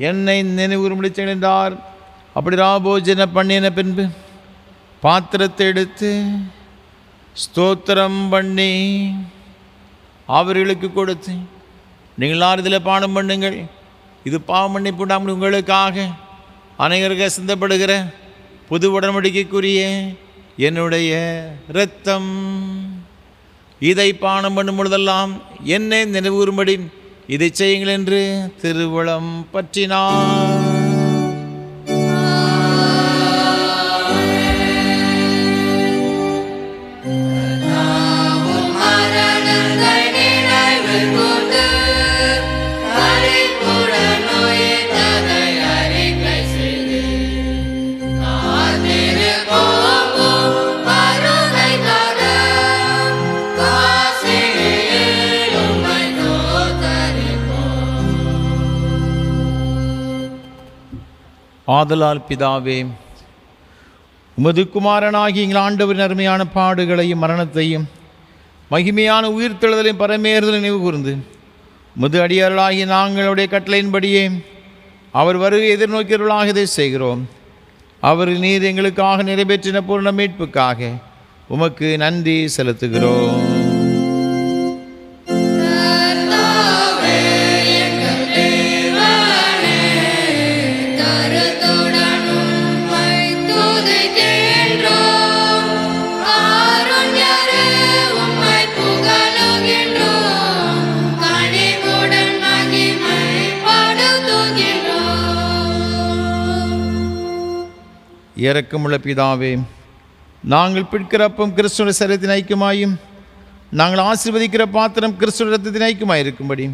என்னை நினைவுறும்படி செய்தார். அப்படி ராபோஜன பண்ணின பின்பு பாத்திரத்தை எடுத்து ஸ்தோத்திரம் பண்ணி அவர்களுக்கு கொடுத்து, நீங்கள் எல்லாரும் இதில் பானம் பண்ணுங்கள், இது பாவம் மன்னிப்புண்டாமல் உங்களுக்காக அனைவருக்காக சிந்தப்படுகிற புது உடன்படிக்கைக்குரிய என்னுடைய இரத்தம். இதை பானம் பண்ணும் பொழுதெல்லாம் என்னை நினைவுறும்படி இதை செய்யுங்கள் என்று திருவுளம் பற்றினார். ஆதலால் பிதாவே, உமது குமாரனாகி எங்கள் ஆண்டவரின் அருமையான பாடுகளையும் மரணத்தையும் மகிமையான உயிர்த்தெழுதலையும் பரமேறுதலை நினைவு கூர்ந்து உமது அடியார்களாகி நாங்களுடைய கட்டளையின்படியே அவர் வருகை எதிர்நோக்கிறவர்களாக இதை செய்கிறோம். அவரில் நீர் எங்களுக்காக நிறைவேற்றின பூர்ண மீட்புக்காக உமக்கு நன்றி செலுத்துகிறோம். இரக்கமுள்ள பிதாவே, நாங்கள் பிடிக்கிற அப்பம் கிறிஸ்துவின் சரீரத்தின் ஐக்கியமாயும் நாங்கள் ஆசீர்வதிக்கிற பாத்திரம் கிறிஸ்துவின் இரத்தத்தின் ஐக்கியமாய் இருக்கும்படி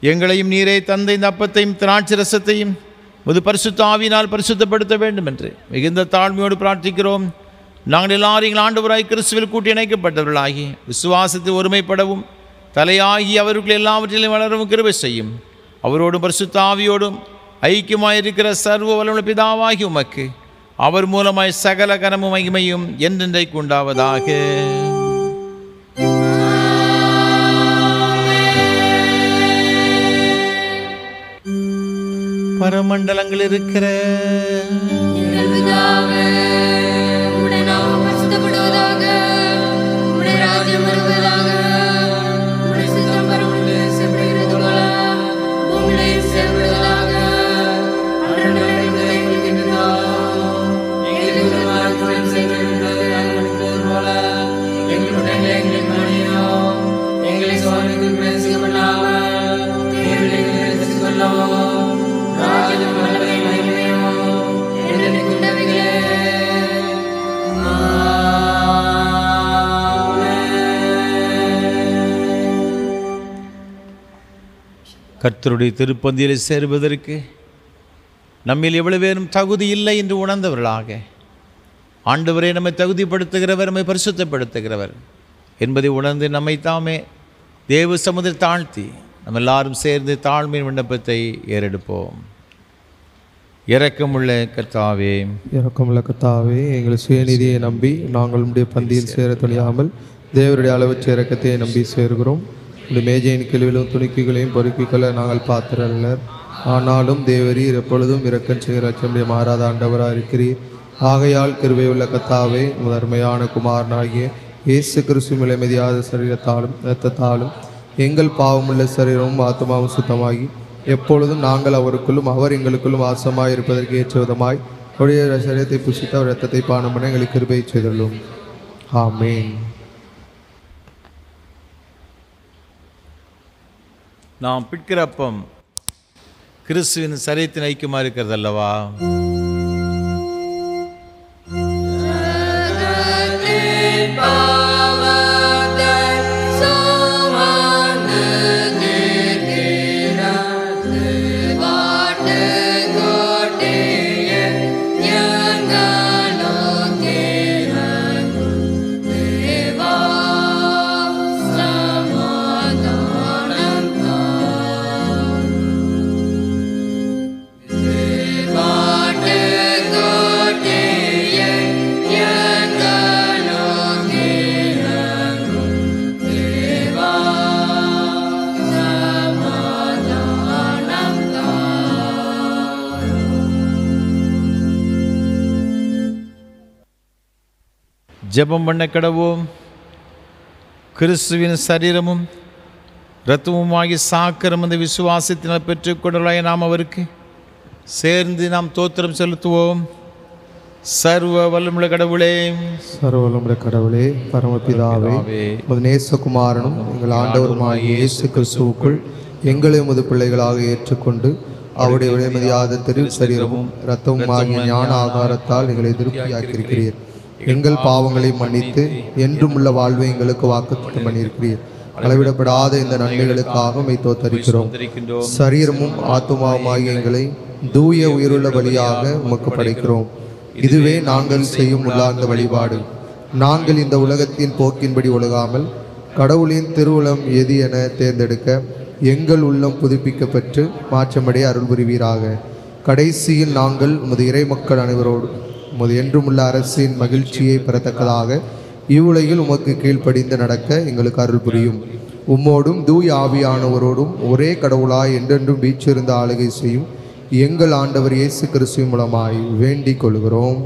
எங்களையும் நீரே தந்தை இந்த அப்பத்தையும் திராட்சை ரசத்தையும் முது பரிசுத்த ஆவியினால் பரிசுத்தப்படுத்த வேண்டும் என்று மிகுந்த தாழ்மையோடு பிரார்த்திக்கிறோம். நாங்கள் எல்லாரும் எங்கள் ஆண்டவராய் கிறிஸ்துவில் கூட்டி இணைக்கப்பட்டவர்களாகி விசுவாசத்தை ஒருமைப்படவும் தலையாகி அவர்கள் எல்லாவற்றிலும் வளரவும் கிருபை செய்யும். அவரோடும் பரிசுத்த ஆவியோடும் ஐக்கியமாயிருக்கிற சர்வ வல்லமையுள்ள பிதாவாகி உமக்கு அவர் மூலமாய் சகல கனமும் மகிமையும் என்றென்றைக்கு உண்டாவதாக. பரமண்டலங்கள் இருக்கிற கர்த்தருடைய திருப்பந்தியில் சேருவதற்கு நம்மில் எவ்வளவு பேரும் தகுதி இல்லை என்று உணர்ந்தவர்களாக, ஆண்டவரை நம்மை தகுதிப்படுத்துகிறவர், நம்மை பரிசுத்தப்படுத்துகிறவர் என்பதை உணர்ந்து நம்மை தாமே தேவ சமுதிர தாழ்த்தி நம்ம எல்லாரும் சேர்ந்து தாழ்மையின் விண்ணப்பத்தை ஏறெடுப்போம். இரக்கமுள்ள கர்த்தாவே, இரக்கமுள்ள கர்த்தாவே, எங்கள் சுயநிதியை நம்பி நாங்கள் உடைய பந்தியில் சேர துணியாமல் தேவருடைய அளவற்ற இரக்கத்தை நம்பி சேர்கிறோம். இந்த மேஜையின் கிழிவிலும் துணிக்கைகளையும் பொறுக்கிக்கொள்ள நாங்கள் பாத்திரல்லர். ஆனாலும் தேவரீர் எப்பொழுதும் இரக்கம் செய்கிற அச்சமுடைய மாறாத ஆண்டவராக இருக்கிறீர். ஆகையால் கிருபையுள்ள கர்த்தாவே, முதன்மையான குமாரனாகிய இயேசு கிறிஸ்து மிளமெதியாத சரீரத்தாலும் இரத்தத்தாலும் எங்கள் பாவமுள்ள சரீரமும் ஆத்மாவும் சுத்தமாகி எப்பொழுதும் நாங்கள் அவருக்குள்ளும் அவர் எங்களுக்குள்ளும் வாசமாய் இருப்பதற்கு ஏற்ற விதமாய் அவருடைய சரீரத்தை புசித்து அவர் இரத்தத்தை பானம் பண்ண எங்களுக்கு கிருபை செய்துள்ளோம். ஆமேன். நாம் பிற்கிற அப்பம் கிறிஸ்துவின் சரீரத்தின் ஐக்கியமாக இருக்கிறது அல்லவா? ஜெபம் பண்ண கடவோம். கிறிஸ்துவின் சரீரமும் இரத்தமுமாகி சாக்கரம் அந்த விசுவாசத்தினால் பெற்றுக்கொண்டலாய் நாம் அவருக்கு சேர்ந்து நாம் தோத்திரம் செலுத்துவோம். சர்வ வல்லமுள்ள கடவுளே, சர்வ வல்லமுள்ள கடவுளே, பரமபிதாவே, உமது நேசகுமாரனும் எங்கள் ஆண்டவருமாகிய இயேசு கிறிஸ்துவுக்குள் எங்களை உமது பிள்ளைகளாக ஏற்றுக்கொண்டு அவருடைய விலைமதியாத திரு சரீரமும் இரத்தமும் ஆகிய ஞான ஆகாரத்தால் எங்களை திருப்தியாக்கியிருக்கிறீர். எங்கள் பாவங்களை மன்னித்து என்றும் உள்ள வாழ்வை எங்களுக்கு வாக்குத்தத்தம் பண்ணியிருக்கிறீர். அளவிடப்படாத இந்த நன்மைகளுக்காக தோத்தரிக்கிறோம். சரீரமும் ஆத்துமாவுமாகிய எங்களை தூய உயிருள்ள பலியாக உமக்கு படைக்கிறோம். இதுவே நாங்கள் செய்யும் உள்ளார்ந்த வழிபாடு. நாங்கள் இந்த உலகத்தின் போக்கின்படி ஒழுகாமல் கடவுளின் திருவுளம் எது என தேர்ந்தெடுக்க எங்கள் உள்ளம் புதுப்பிக்கப்பட்டு மாற்றமடைய அருள் புரிவீராக. கடைசியில் நாங்கள் உமது இறை மக்கள் அனைவரோடு உமது என்றும் உள்ள அரசின் மகிழ்ச்சியை பெறத்தக்கதாக இவ்வுலகில் உமக்கு கீழ்ப்படிந்து நடக்க எங்களுக்கு அருள் புரியும். உம்மோடும் தூய ஆவியானவரோடும் ஒரே கடவுளாய் என்றென்றும் வீற்றிருந்த ஆளுகை செய்யும் எங்கள் ஆண்டவர் இயேசு கிறிஸ்து மூலமாய் வேண்டிக் கொள்கிறோம்.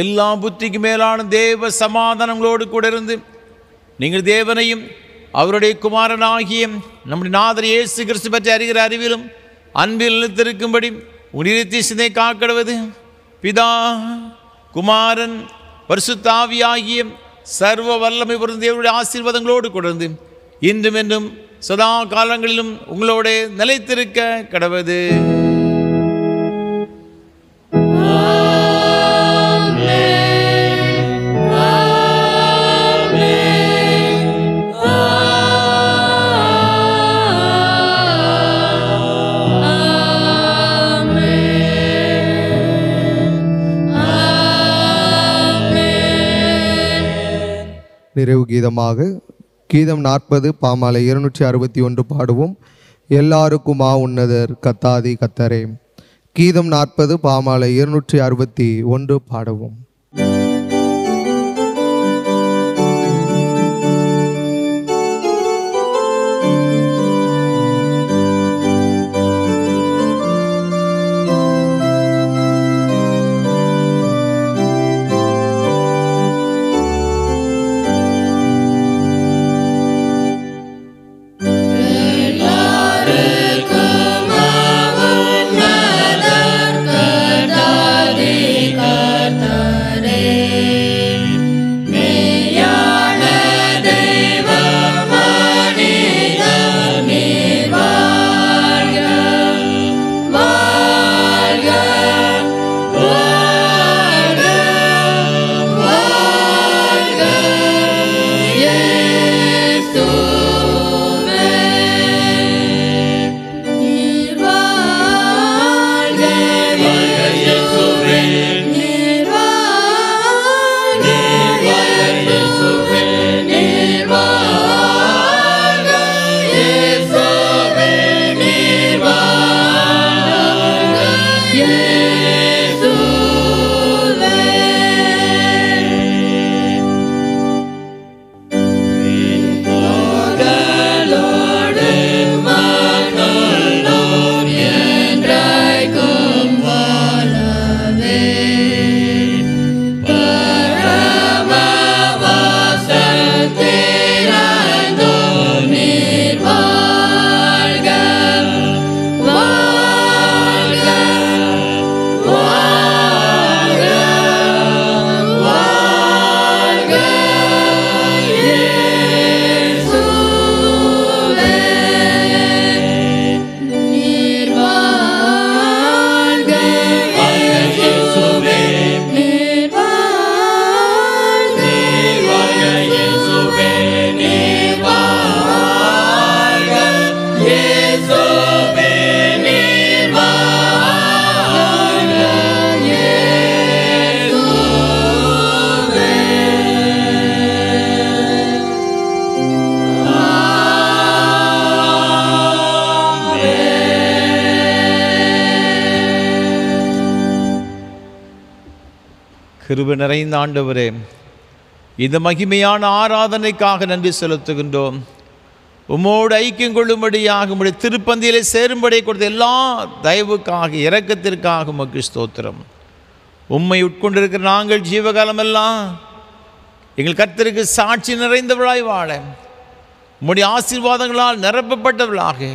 எல்லா புத்திக்கு மேலான தேவ சமாதானங்களோடு கூட இருந்து நீங்கள் தேவனையும் அவருடைய குமாரனாகிய நம்முடைய நாதர் இயேசு கிறிஸ்து பற்றி அறிகிற அறிவிலும் அன்பில் நிலைத்திருக்கும்படி உயிர்த்தி சிந்தை காக்கடுவது பிதா குமாரன் பரிசுத்த ஆவியாகிய சர்வ வல்லமை பொருந்த தேவனுடைய ஆசீர்வாதங்களோடு கொண்டு இன்றும் என்றும் சதா காலங்களிலும் உங்களோட நிலைத்திருக்க கடவது. நிறைவு கீதமாக கீதம் 40 பாமாலை 261 பாடுவோம். எல்லாருக்குமா உன்னதர் கத்தாதி கத்தரே. கீதம் 40 பாமாலை 261 பாடுவோம். கிருபை நிறைந்த ஆண்டவரே, இந்த மகிமையான ஆராதனைக்காக நன்றி செலுத்துகின்றோம். உம்மோடு ஐக்கியம் கொள்ளும்படியாக உம்முடைய திருப்பந்தியிலே சேரும்படி கொடுத்த எல்லா தயவுக்காக இரக்கத்திற்காக உமக்கு ஸ்தோத்திரம். உம்மை உட்கொண்டிருக்கிற நாங்கள் ஜீவகாலமெல்லாம் எங்கள் கர்த்தருக்கு சாட்சி நிறைந்தவளாய் வாழ உம்முடைய ஆசீர்வாதங்களால் நிரப்பப்பட்டவளாக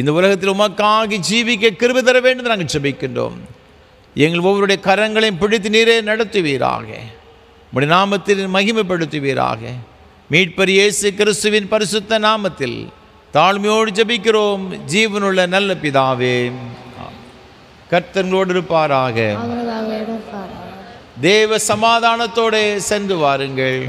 இந்த உலகத்தில் உமக்காக ஜீவிக்க கிருபை தர வேண்டும் நாங்கள் ஜெபிக்கின்றோம். எங்கள் ஒவ்வொருடைய கரங்களையும் பிடித்து நீரே நடத்துவீராக. உம்முடைய நாமத்தில் மகிமைப்படுத்துவீராக. மீட்பர் இயேசு கிறிஸ்துவின் பரிசுத்த நாமத்தில் தாழ்மையோடு ஜெபிக்கிறோம் ஜீவனுள்ள நல்ல பிதாவே. கர்த்தர்களோடு இருப்பாராக. தேவ சமாதானத்தோடு சென்று வாருங்கள்.